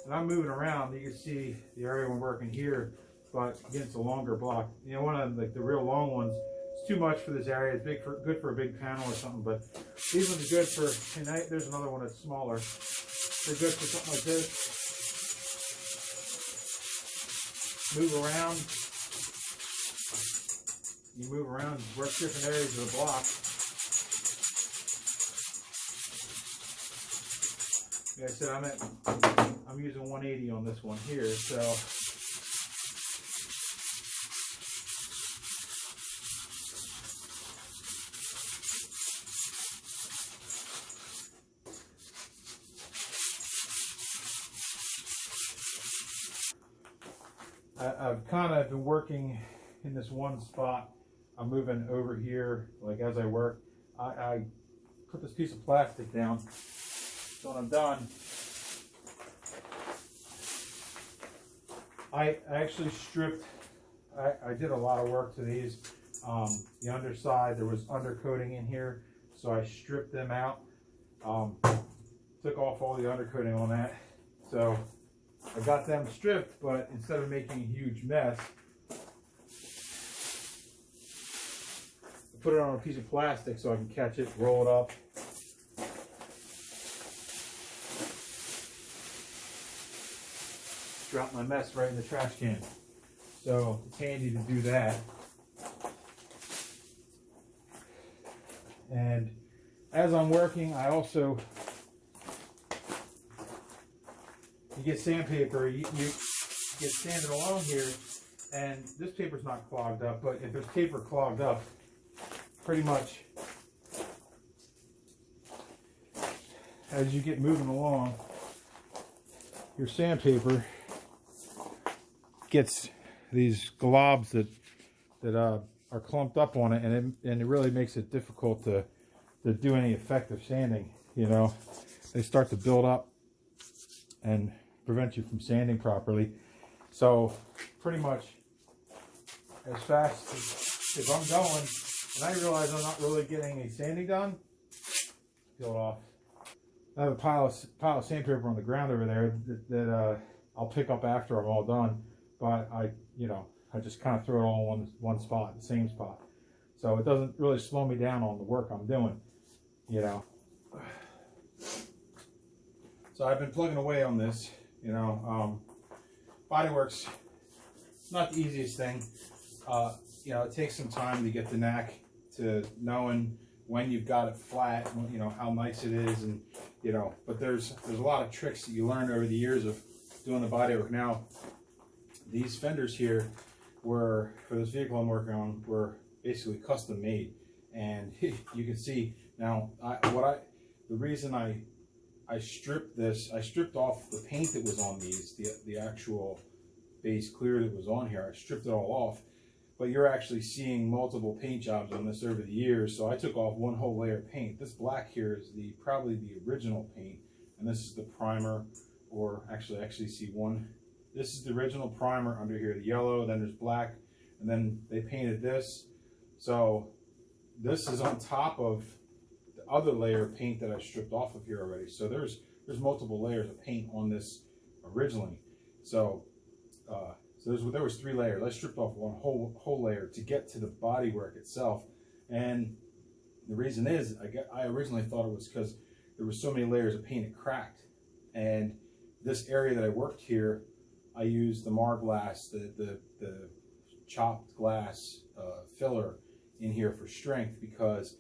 And I'm moving around, you can see the area I'm working here, but against a longer block. You know, one of the real long ones, it's too much for this area. It's good for a big panel or something, but these ones are good for, and there's another one that's smaller. They're good for something like this. Move around. You move around, work different areas of the block. Like I said, I'm using 180 on this one here, so I've kind of been working in this one spot. I'm moving over here, like as I work. I put this piece of plastic down. So when I'm done, I actually stripped, I did a lot of work to these. The underside, there was undercoating in here, so I stripped them out. Took off all the undercoating on that. So I got them stripped, but instead of making a huge mess, I put it on a piece of plastic so I can catch it, roll it up. Drop my mess right in the trash can. So it's handy to do that. And as I'm working, I also, you get sandpaper, you get sanded along here, and this paper's not clogged up, but if there's paper clogged up, pretty much as you get moving along, your sandpaper gets these globs that are clumped up on it, and it really makes it difficult to do any effective sanding. You know, they start to build up and prevent you from sanding properly. So pretty much as fast as I'm going, and I realize I'm not really getting any sanding done, peel it off. I have a pile of sandpaper on the ground over there that I'll pick up after I'm all done. But I just kind of throw it all in one spot, the same spot. So it doesn't really slow me down on the work I'm doing, you know. So I've been plugging away on this, you know. Bodywork's not the easiest thing. You know, it takes some time to get the knack to knowing when you've got it flat, you know, how nice it is, and you know. But there's a lot of tricks that you learn over the years of doing the bodywork. Now, these fenders here were, for this vehicle I'm working on, were basically custom made, and you can see now the reason I stripped this, I stripped off the paint that was on these, the actual base clear that was on here. I stripped it all off, but you're actually seeing multiple paint jobs on this over the years. So I took off one whole layer of paint. This black here is probably the original paint, and this is the primer, or actually see one. This is the original primer under here, the yellow, then there's black, and then they painted this. So this is on top of the other layer of paint that I stripped off of here already. So there's multiple layers of paint on this originally. So there was 3 layers. I stripped off one whole layer to get to the bodywork itself, and the reason is I originally thought it was because there were so many layers of paint it cracked, and this area that I worked here, I used the Mar-glass, the chopped glass filler in here for strength, because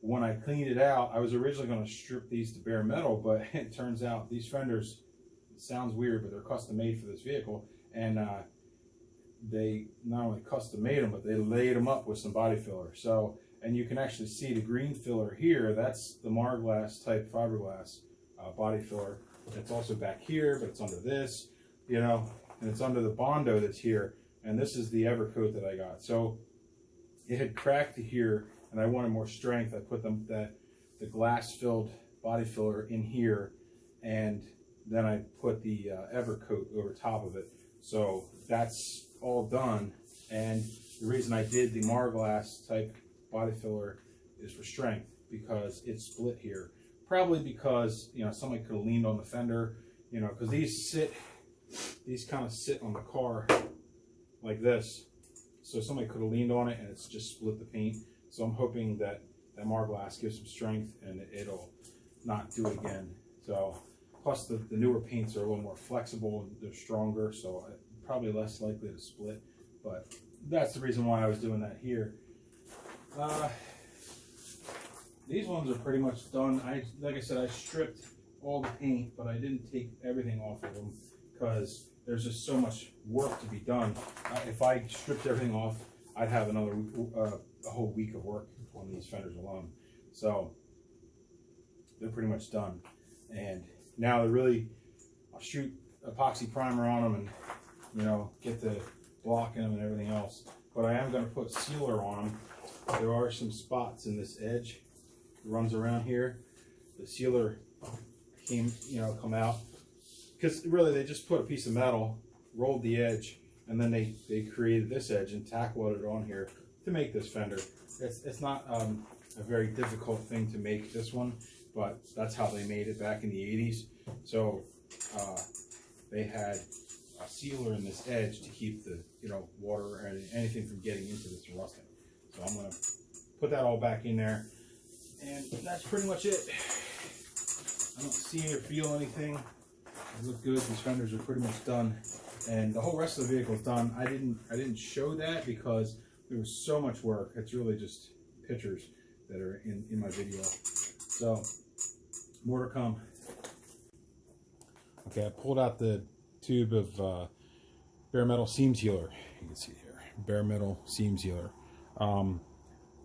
when I cleaned it out, I was originally going to strip these to bare metal, but it turns out these fenders, it sounds weird, but they're custom made for this vehicle, and they not only custom made them, but they laid them up with some body filler. So, and you can actually see the green filler here. That's the Mar-glass type fiberglass body filler. It's also back here, but it's under this, you know, and it's under the Bondo that's here. And this is the Evercoat that I got. So it had cracked here, and I wanted more strength. I put the glass-filled body filler in here, and then I put the Evercoat over top of it. So that's all done. And the reason I did the Mar-glass type body filler is for strength, because it's split here. Probably because, you know, somebody could have leaned on the fender, you know, because these kind of sit on the car like this. So somebody could have leaned on it and it's just split the paint. So I'm hoping that that Mar-glass gives some strength and it'll not do it again. So plus the newer paints are a little more flexible and they're stronger, so probably less likely to split. But that's the reason why I was doing that here. These ones are pretty much done. Like I said, I stripped all the paint, but I didn't take everything off of them because there's just so much work to be done. If I stripped everything off, I'd have another a whole week of work on these fenders alone. So they're pretty much done. And now I'll shoot epoxy primer on them and, you know, get the blocking them and everything else. But I am going to put sealer on them. There are some spots in this edge that runs around here. The sealer come out, because really they just put a piece of metal, rolled the edge, and then they created this edge and tack welded it on here to make this fender. It's not a very difficult thing to make this one, but that's how they made it back in the 80s. So they had a sealer in this edge to keep the water or anything from getting into this and rusting. So I'm going to put that all back in there, and that's pretty much it. I don't see or feel anything. They look good. These fenders are pretty much done, and the whole rest of the vehicle is done. I didn't show that because there was so much work. It's really just pictures that are in my video. So more to come. Okay, I pulled out the tube of bare metal seam sealer. You can see it here, bare metal seam sealer.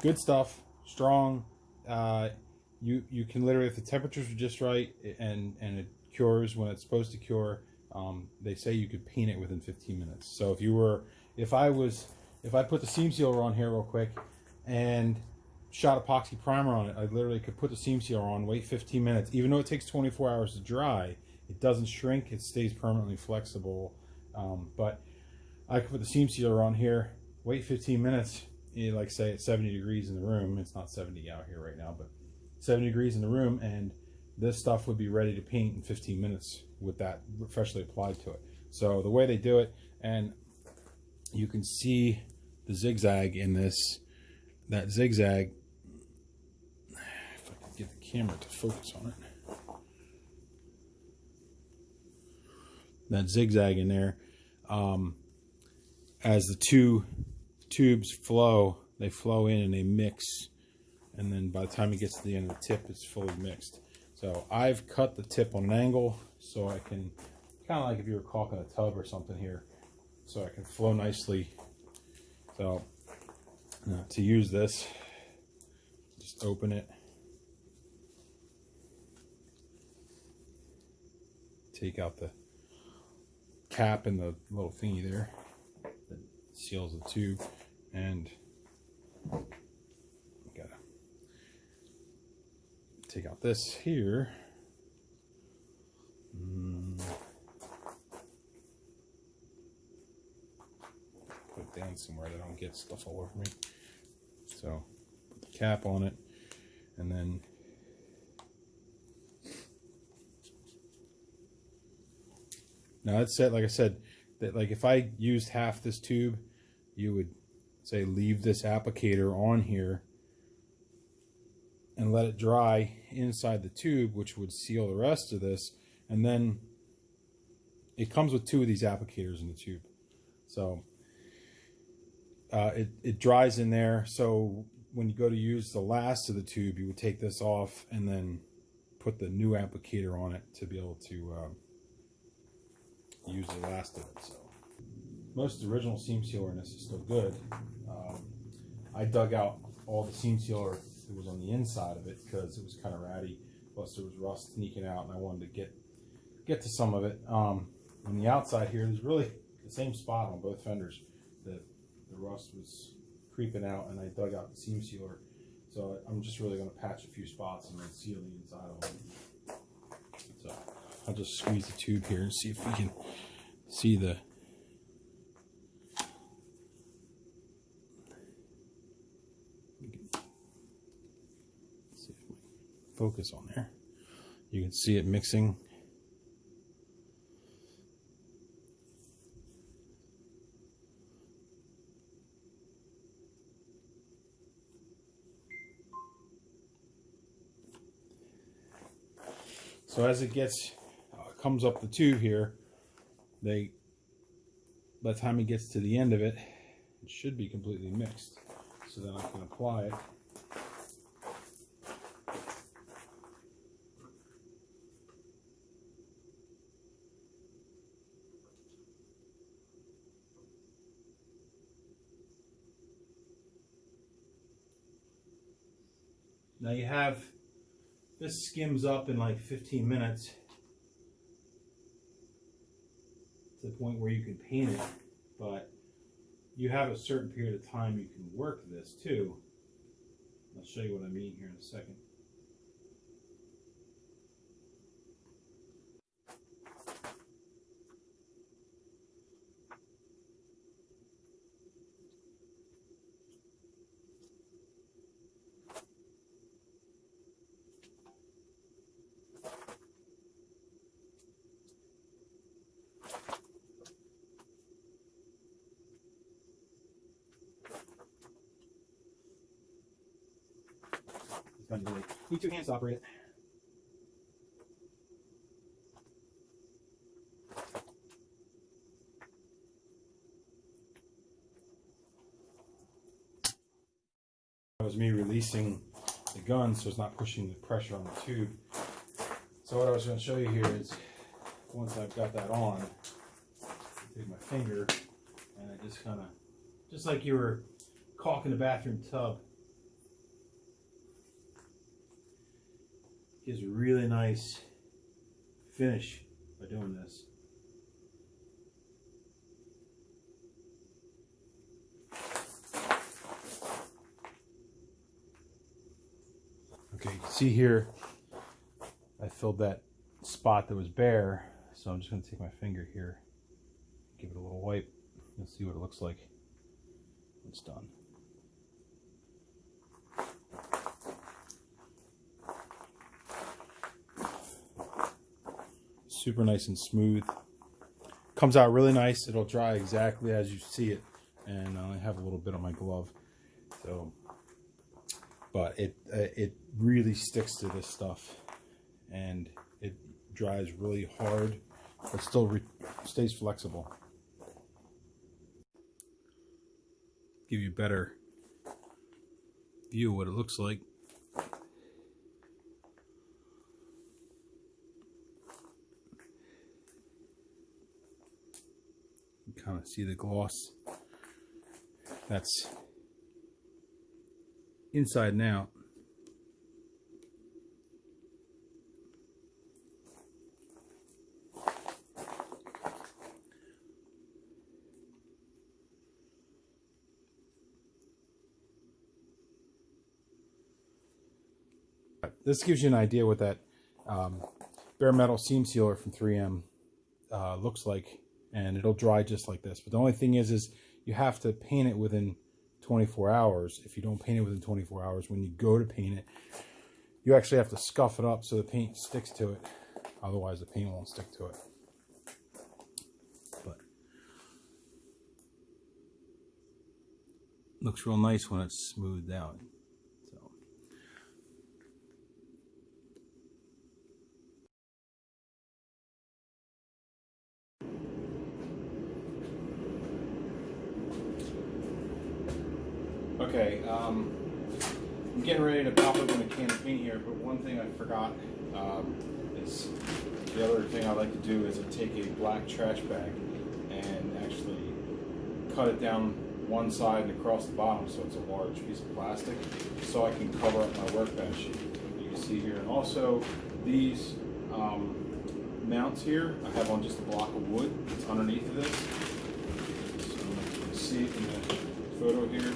Good stuff, strong. You can literally, if the temperatures are just right and it cures when it's supposed to cure, they say you could paint it within 15 minutes. So if I put the seam sealer on here real quick and shot epoxy primer on it, I literally could put the seam sealer on, wait 15 minutes. Even though it takes 24 hours to dry, it doesn't shrink, it stays permanently flexible. But I could put the seam sealer on here, wait 15 minutes, like say it's 70 degrees in the room. It's not 70 out here right now, but 70 degrees in the room, and this stuff would be ready to paint in 15 minutes with that freshly applied to it. So the way they do it, and you can see the zigzag in this, that zigzag, if I can get the camera to focus on it, that zigzag in there, as the two tubes flow, they flow in and they mix, and then by the time it gets to the end of the tip, it's fully mixed. So I've cut the tip on an angle so I can, kind of like if you were caulking a tub or something here, so I can flow nicely. So to use this, just open it, take out the cap and the little thingy there that seals the tube, and gotta take out this here. Put it down somewhere that I don't get stuff all over me. So put the cap on it, and then Now that's it. Like I said, that like if I used half this tube, you would say leave this applicator on here and let it dry inside the tube, which would seal the rest of this. And then it comes with 2 of these applicators in the tube. So it dries in there. So when you go to use the last of the tube, you would take this off and then put the new applicator on it to be able to use the last of it. So most of the original seam sealer in this is still good. I dug out all the seam sealer that was on the inside of it because it was kind of ratty. Plus there was rust sneaking out, and I wanted to get to some of it. On the outside here, there's really the same spot on both fenders that the rust was creeping out, and I dug out the seam sealer. So I'm just really going to patch a few spots and then seal the inside of them. So I'll just squeeze the tube here and see if we can see the focus on there. You can see it mixing. So as it gets comes up the tube here, by the time it gets to the end of it, it should be completely mixed. So then I can apply it. Now you have, this skims up in like 15 minutes to the point where you can paint it, but you have a certain period of time you can work this too. I'll show you what I mean here in a second. Need 2 hands to operate it. That was me releasing the gun so it's not pushing the pressure on the tube. So what I was going to show you here is, once I've got that on, I take my finger and I just kind of, just like you were caulking the bathroom tub, gives a really nice finish by doing this. Okay, you can see here I filled that spot that was bare, so I'm just going to take my finger here, give it a little wipe, and see what it looks like when it's done. Super nice and smooth. Comes out really nice. It'll dry exactly as you see it, and I only have a little bit on my glove. So, but it really sticks to this stuff, and it dries really hard, but still stays flexible. Give you a better view of what it looks like. Kind of see the gloss. That's inside and out. This gives you an idea what that bare metal seam sealer from 3M looks like. And it'll dry just like this. But the only thing is you have to paint it within 24 hours. If you don't paint it within 24 hours, when you go to paint it, you actually have to scuff it up so the paint sticks to it. Otherwise, the paint won't stick to it. looks real nice when it's smoothed out. So. Okay, I'm getting ready to pop open a can of paint here, but one thing I forgot is the other thing I like to do is I take a black trash bag and actually cut it down one side and across the bottom so it's a large piece of plastic so I can cover up my workbench. You can see here, and also these mounts here I have on just a block of wood that's underneath of this. So you can see it in the photo here.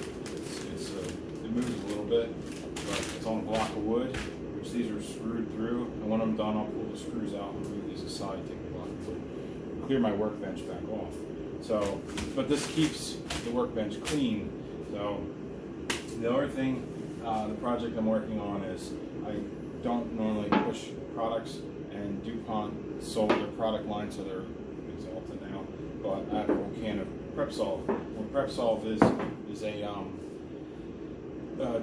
It moves a little bit, but it's on a block of wood, which these are screwed through, and when I'm done I'll pull the screws out and move these aside, take the block of wood, clear my workbench back off. So, but this keeps the workbench clean. So the other thing, the project I'm working on is I don't normally push products, and DuPont sold their product line, so they're exalted now, but I have a whole can of Prep-Solve. What Prep-Solve is a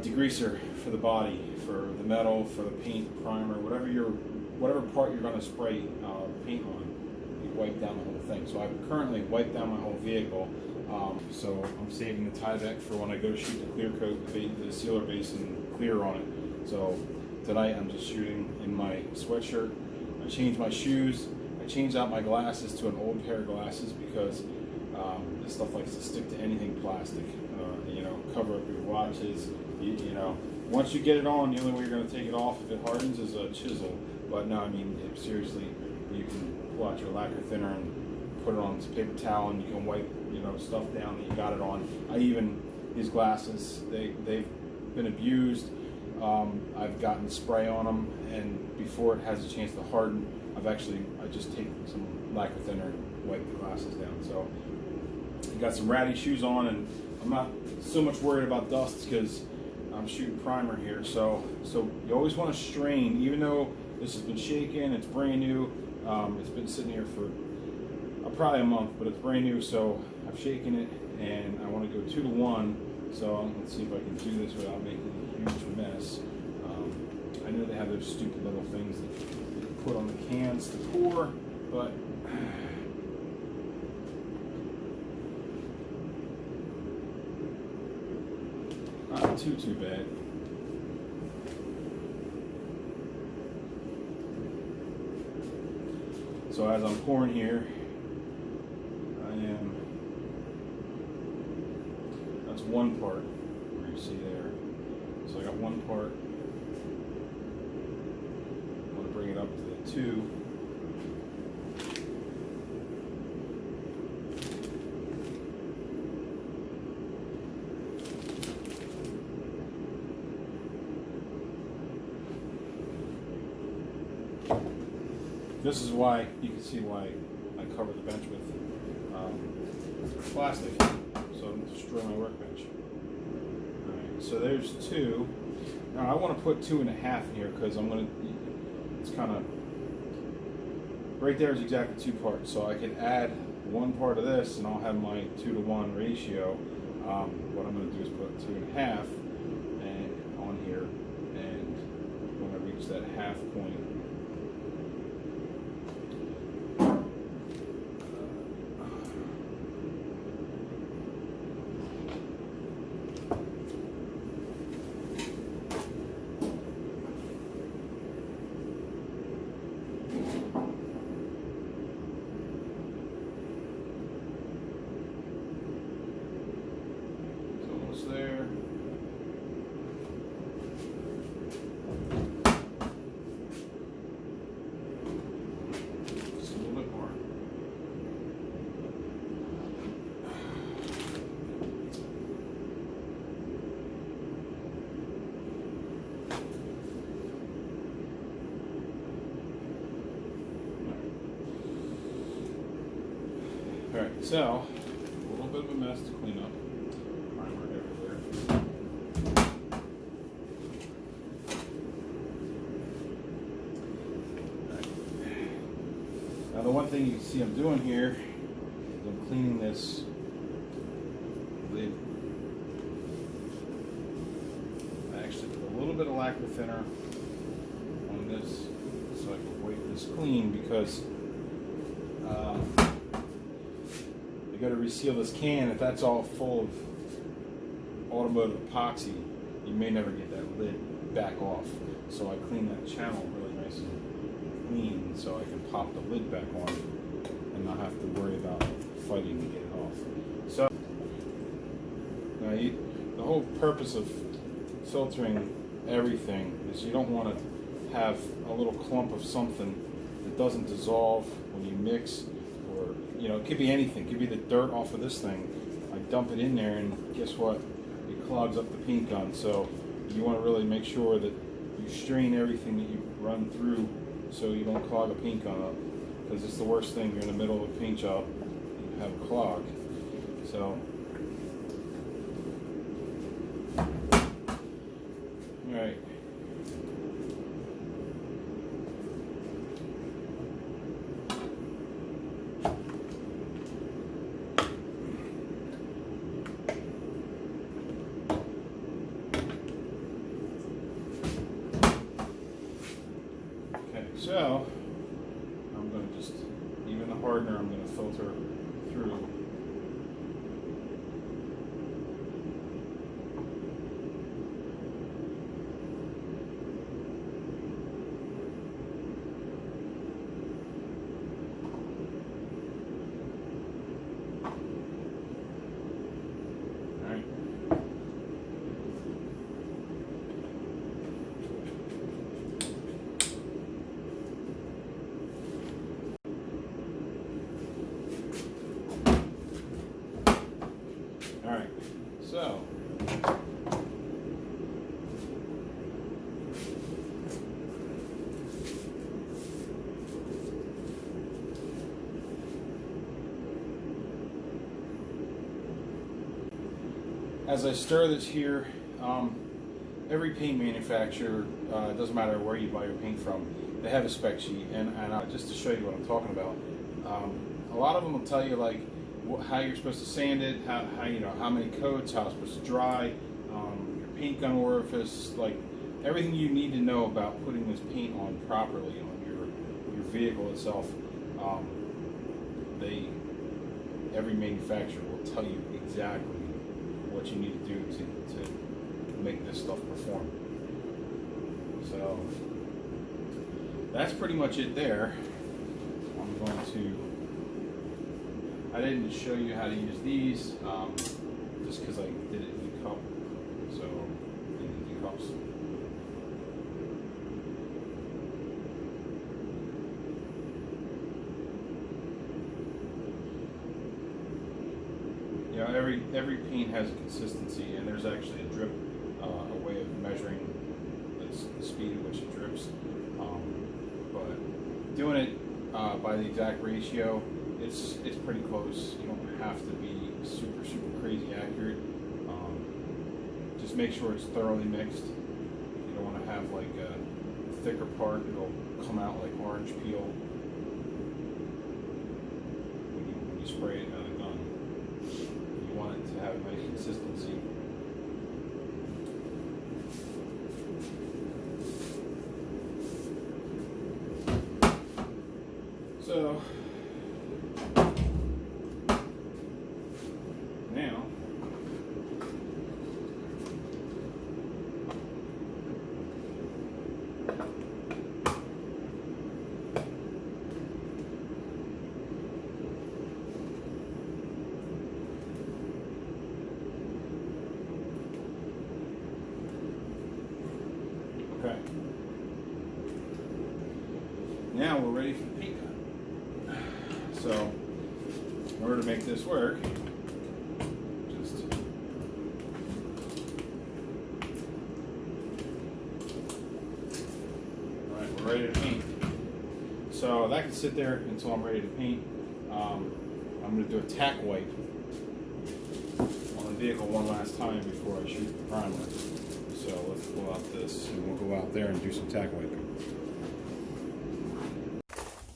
degreaser for the body, for the metal, for the paint, primer, whatever part you're going to spray paint on. You wipe down the whole thing. So I've currently wiped down my whole vehicle. So I'm saving the Tyvek for when I go to shoot the Clearcoat, the sealer base, and clear on it. So tonight I'm just shooting in my sweatshirt. I changed my shoes. I changed out my glasses to an old pair of glasses because this stuff likes to stick to anything plastic. You know, cover up your watches. You know, once you get it on, the only way you're going to take it off if it hardens is a chisel. But no, I mean, seriously, you can pull out your lacquer thinner and put it on some paper towel, and you can wipe, you know, stuff down that you got it on. These glasses, they've been abused. I've gotten spray on them, and before it has a chance to harden, I just take some lacquer thinner and wipe the glasses down. So I got some ratty shoes on, and I'm not so much worried about dust because I'm shooting primer here. So you always want to strain, even though this has been shaken, it's brand new. It's been sitting here for probably a month, but it's brand new. So I've shaken it, and I want to go 2 to 1. So let's see if I can do this without making a huge mess. I know they have those stupid little things that you put on the cans to pour, but not too bad. So as I'm pouring here, that's one part where you see there. So I got one part. I'm going to bring it up to the 2. This is why you can see why I cover the bench with plastic, so I don't destroy my workbench. Alright, so there's 2. Now I want to put 2.5 in here because it's kind of right there is exactly 2 parts. So I can add 1 part of this, and I'll have my 2 to 1 ratio. What I'm going to do is put 2.5 on here, and when I reach that half point. There. Just a little bit more. All right, so a little bit of a mess to clean up. Now the one thing you can see I'm doing here is I'm cleaning this lid little bit of lacquer thinner on this so I can wipe this clean, because you got to reseal this can. If that's all full of automotive epoxy, you may never get that lid back off. So I clean that channel really nice and clean so I can pop the lid back on and not have to worry about fighting to get it off. So now the whole purpose of filtering everything is you don't want to have a little clump of something that doesn't dissolve when you mix, or you know, it could be anything. It could be the dirt off of this thing. I dump it in there and guess what? It clogs up the paint gun. So you want to really make sure that you strain everything that you run through so you don't clog a paint gun up, because it's the worst thing. You're in the middle of a paint job, you have a clog. So all right. So I'm going to just, even the hardener, I'm going to filter through. Alright, so as I stir this here, every paint manufacturer, it doesn't matter where you buy your paint from, they have a spec sheet, and just to show you what I'm talking about, a lot of them will tell you like how you're supposed to sand it, how you know how many coats, how it's supposed to dry, your paint gun orifice, like everything you need to know about putting this paint on properly on your vehicle itself. Every manufacturer will tell you exactly what you need to do to make this stuff perform. So that's pretty much it there. I'm going to. I didn't show you how to use these, just because I did it in the cup, so in the cups. You know, every paint has a consistency, and there's actually a drip, a way of measuring the speed at which it drips. But doing it by the exact ratio, it's pretty close. You don't have to be super crazy accurate. Just make sure it's thoroughly mixed. You don't want to have like a thicker part. It'll come out like orange peel when you spray it out of the gun. You want it to have a nice consistency. So now okay. Now we're ready for the paint gun. So in order to make this work, just alright, we're ready to paint. So that can sit there until I'm ready to paint. I'm going to do a tack wipe on the vehicle one last time before I shoot the primer. So let's pull out this and we'll go out there and do some tack wiping.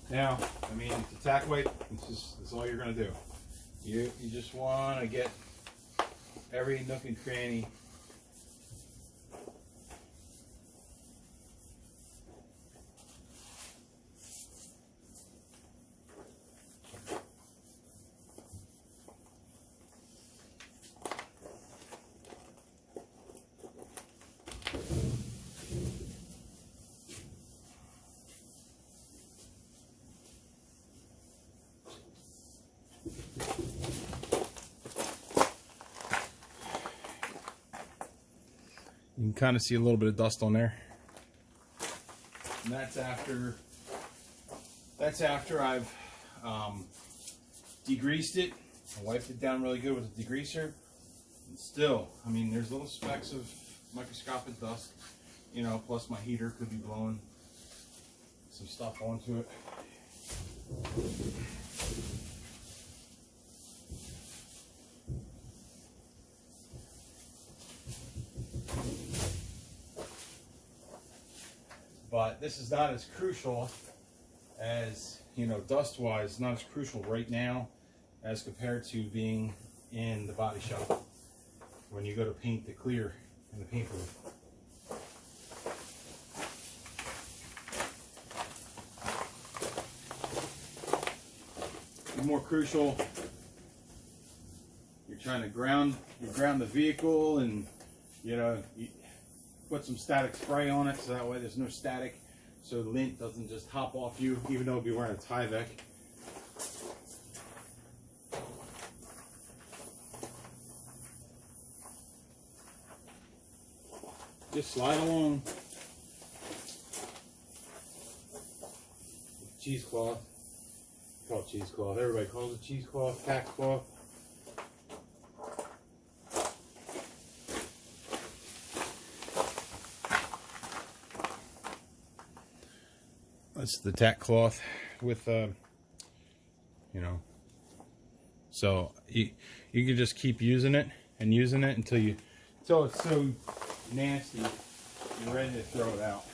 Now, I mean, the tack wipe, it's all you're going to do. You just want to get every nook and cranny You can kind of see a little bit of dust on there. And that's after I've degreased it. I wiped it down really good with a degreaser. And still, I mean, there's little specks of microscopic dust, you know, plus my heater could be blowing some stuff onto it. But this is not as crucial as, you know, dust-wise, not as crucial right now as compared to being in the body shop when you go to paint the clear in the paint booth. More crucial, you're trying to ground the vehicle, and you know, you put some static spray on it so that way there's no static, so the lint doesn't just hop off you, even though if you're wearing a Tyvek. Just slide along. Cheesecloth. Call it cheesecloth. Everybody calls it cheesecloth, tack cloth. That's the tack cloth with, you know, so you can just keep using it and using it until it's so nasty you're ready to throw it out.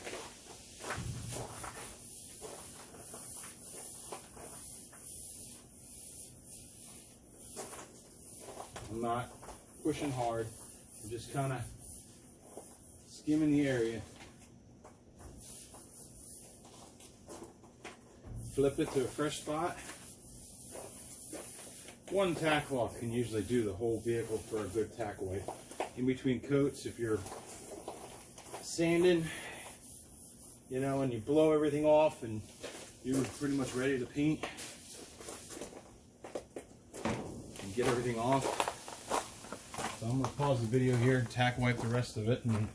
I'm not pushing hard. I'm just kind of skimming the area. Flip it to a fresh spot. One tack cloth can usually do the whole vehicle for a good tack wipe. In between coats, if you're sanding, you know, and you blow everything off and you're pretty much ready to paint and get everything off. So I'm going to pause the video here and tack wipe the rest of it, and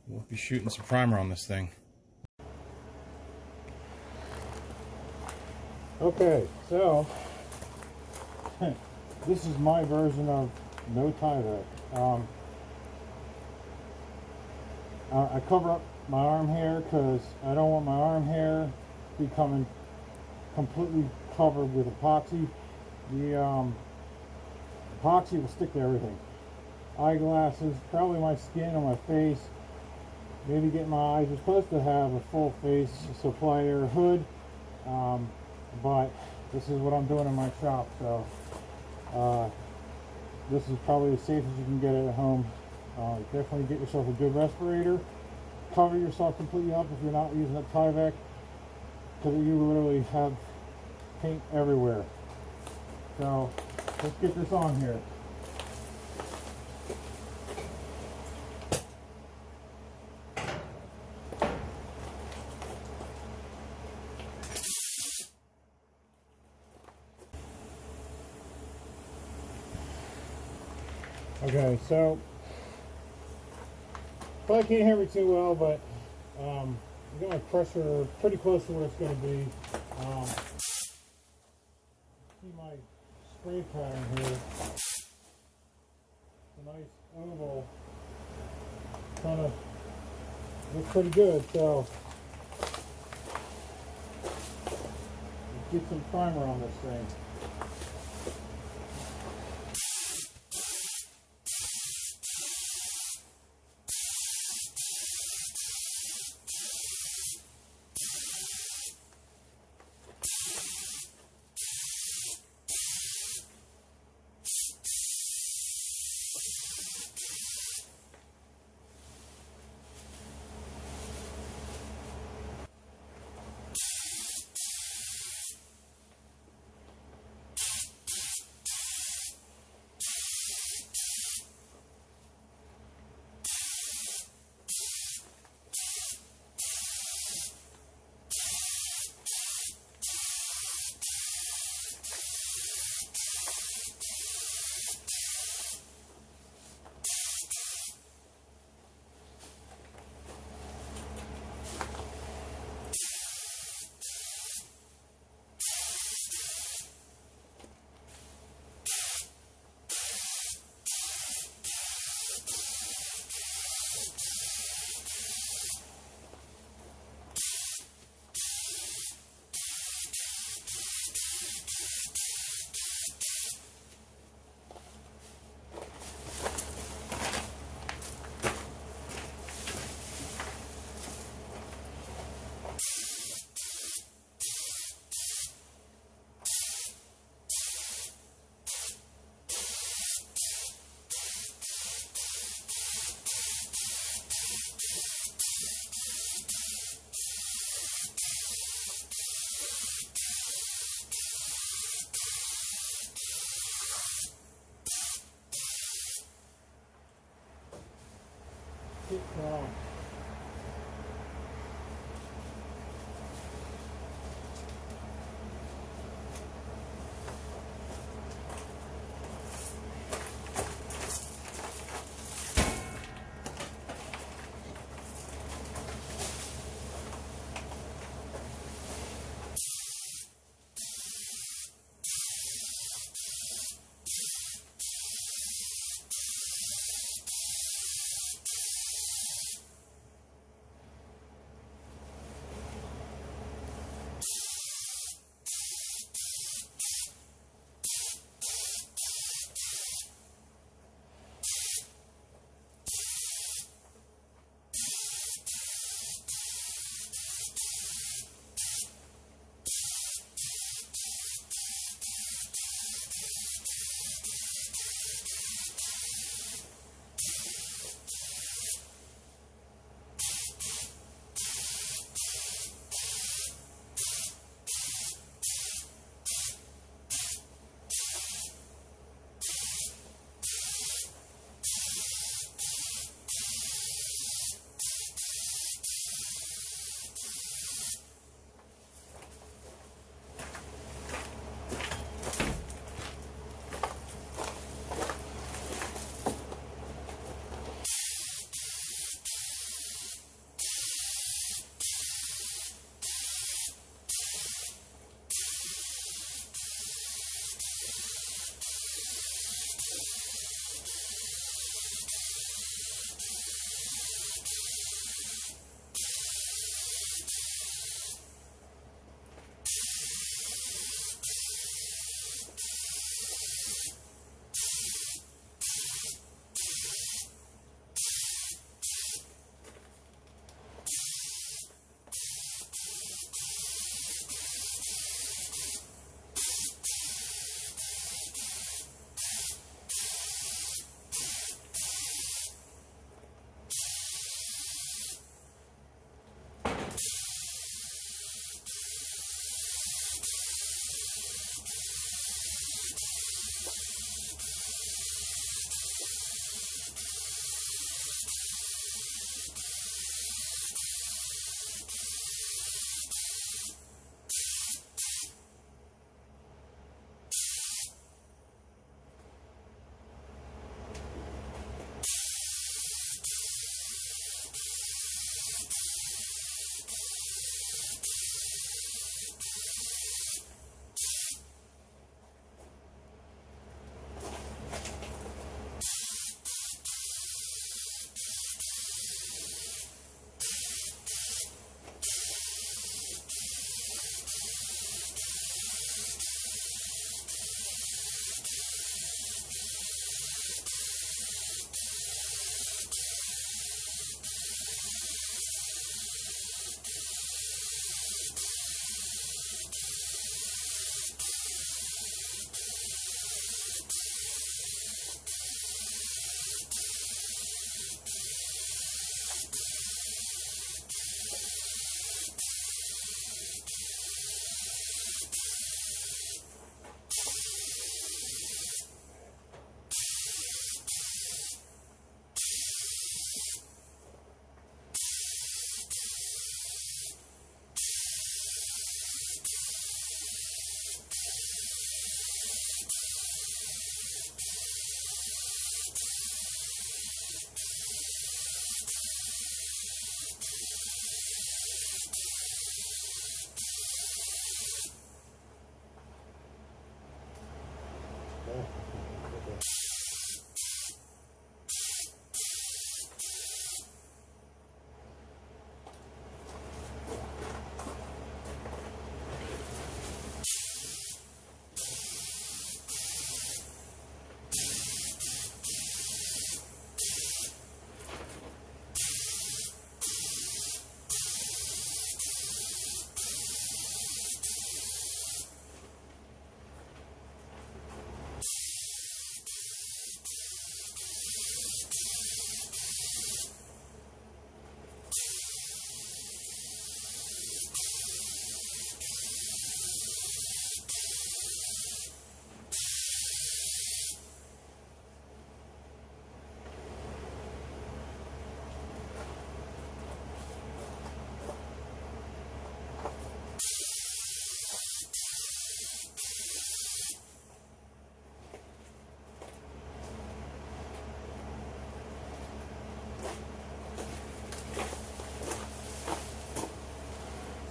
we'll be shooting some primer on this thing. Okay, so this is my version of no Tyvek. I cover up my arm hair because I don't want my arm hair becoming completely covered with epoxy. The epoxy will stick to everything. Eyeglasses, probably my skin on my face, maybe get my eyes. You're supposed to have a full face supply air hood, but this is what I'm doing in my shop, so this is probably as safe as you can get it at home. Definitely get yourself a good respirator. Cover yourself completely up if you're not using a Tyvek, because you literally have paint everywhere. So let's get this on here. Okay, so probably can't hear me too well, but I'm got my pressure pretty close to where it's going to be. See my spray pattern here. It's a nice oval. Kind of looks pretty good, so let's get some primer on this thing.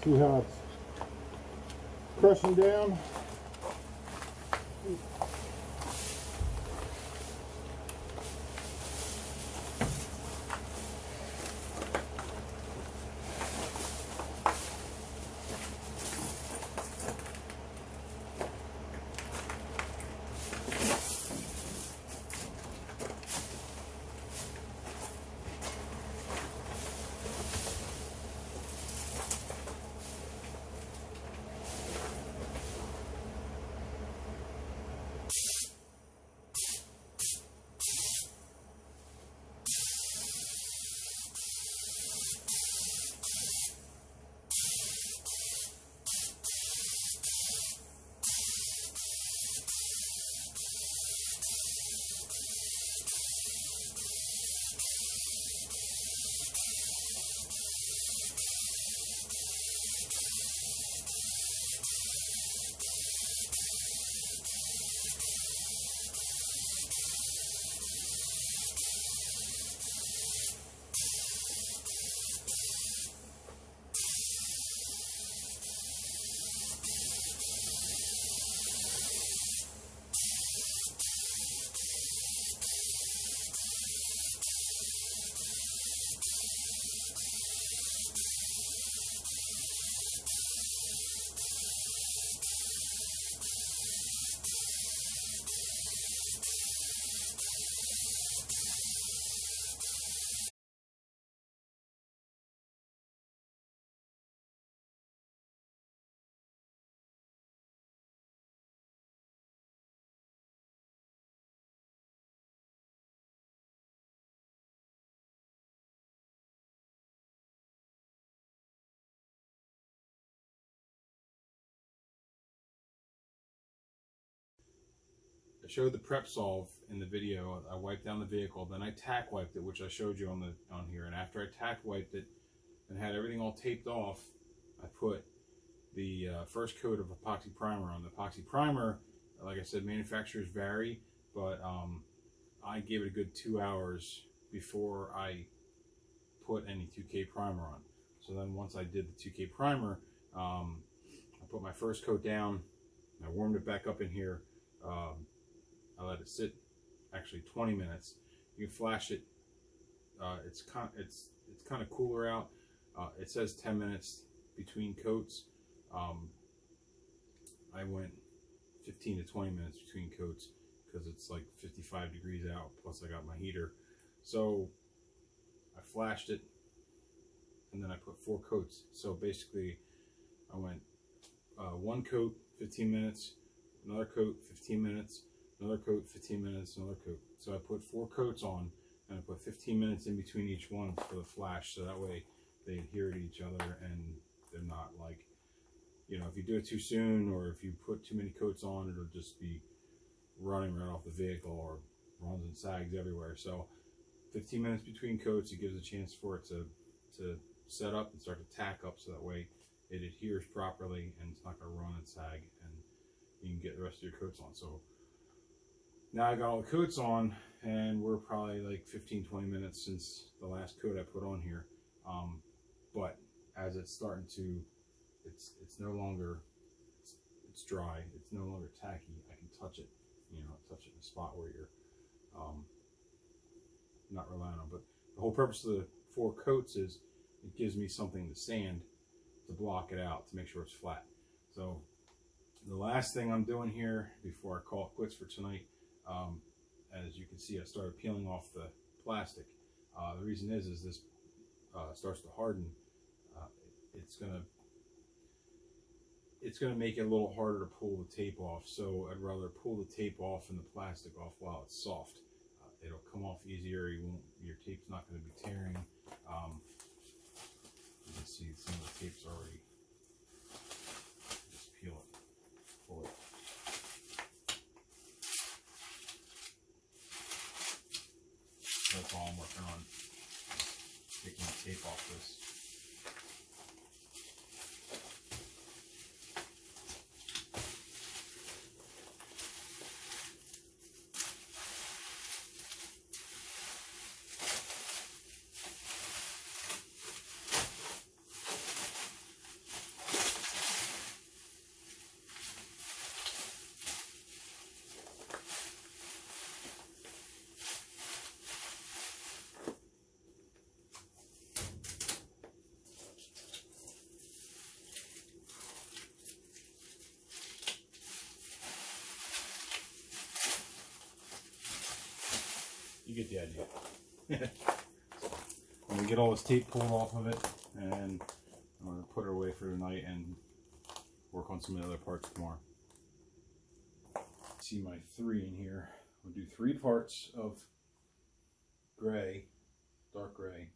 See how it's crushing down? I showed the prep solve in the video. I wiped down the vehicle, then I tack wiped it, which I showed you on here. And after I tack wiped it and had everything all taped off, I put the first coat of epoxy primer on. The epoxy primer, like I said, manufacturers vary, but I gave it a good 2 hours before I put any 2K primer on. So then once I did the 2K primer, I put my first coat down, I warmed it back up in here. I let it sit actually 20 minutes. You can flash it. It's kind of cooler out. It says 10 minutes between coats. I went 15 to 20 minutes between coats because it's like 55 degrees out, plus I got my heater. So I flashed it and then I put 4 coats. So basically I went one coat 15 minutes, another coat 15 minutes, another coat 15 minutes, another coat. So I put 4 coats on and I put 15 minutes in between each one for the flash, so that way they adhere to each other and they're not like, you know, if you do it too soon or if you put too many coats on, it'll just be running right off the vehicle or runs and sags everywhere. So 15 minutes between coats, it gives a chance for it to set up and start to tack up, so that way it adheres properly and it's not going to run and sag, and you can get the rest of your coats on. So now I got all the coats on, and we're probably like 15-20 minutes since the last coat I put on here. But as it's starting to, it's no longer, it's dry, it's no longer tacky. I can touch it, you know, touch it in a spot where you're not relying on. But the whole purpose of the 4 coats is it gives me something to sand to block it out, to make sure it's flat. So the last thing I'm doing here before I call it quits for tonight, as you can see, I started peeling off the plastic. The reason is this starts to harden. It's gonna make it a little harder to pull the tape off. So I'd rather pull the tape off and the plastic off while it's soft. It'll come off easier. Your tape's not going to be tearing. You can see some of the tape's already. Just peel it, pull it. That's all I'm working on, taking the tape off this. you get the idea. I'm going to get all this tape pulled off of it, and I'm going to put it away for tonight and work on some of the other parts tomorrow. See my 3 in here. We'll do 3 parts of gray, dark gray.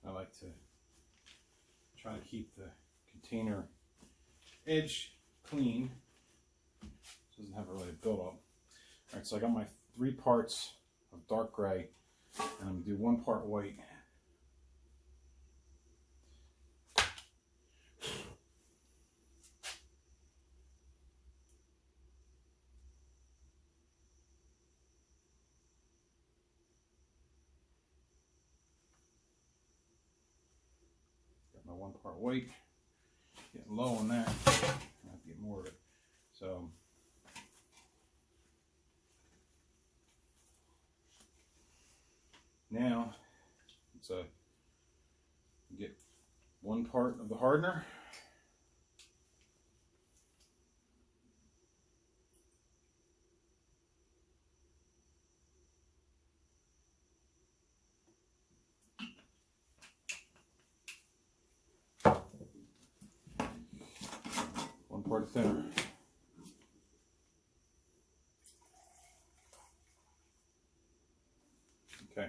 I like to try to keep the container edge clean so it doesn't have a really build-up. Alright, so I got my 3 parts of dark gray, and I'm going to do 1 part white. My 1 part white, getting low on that. I have to get more of it. So now it's get 1 part of the hardener. Part thinner. Okay.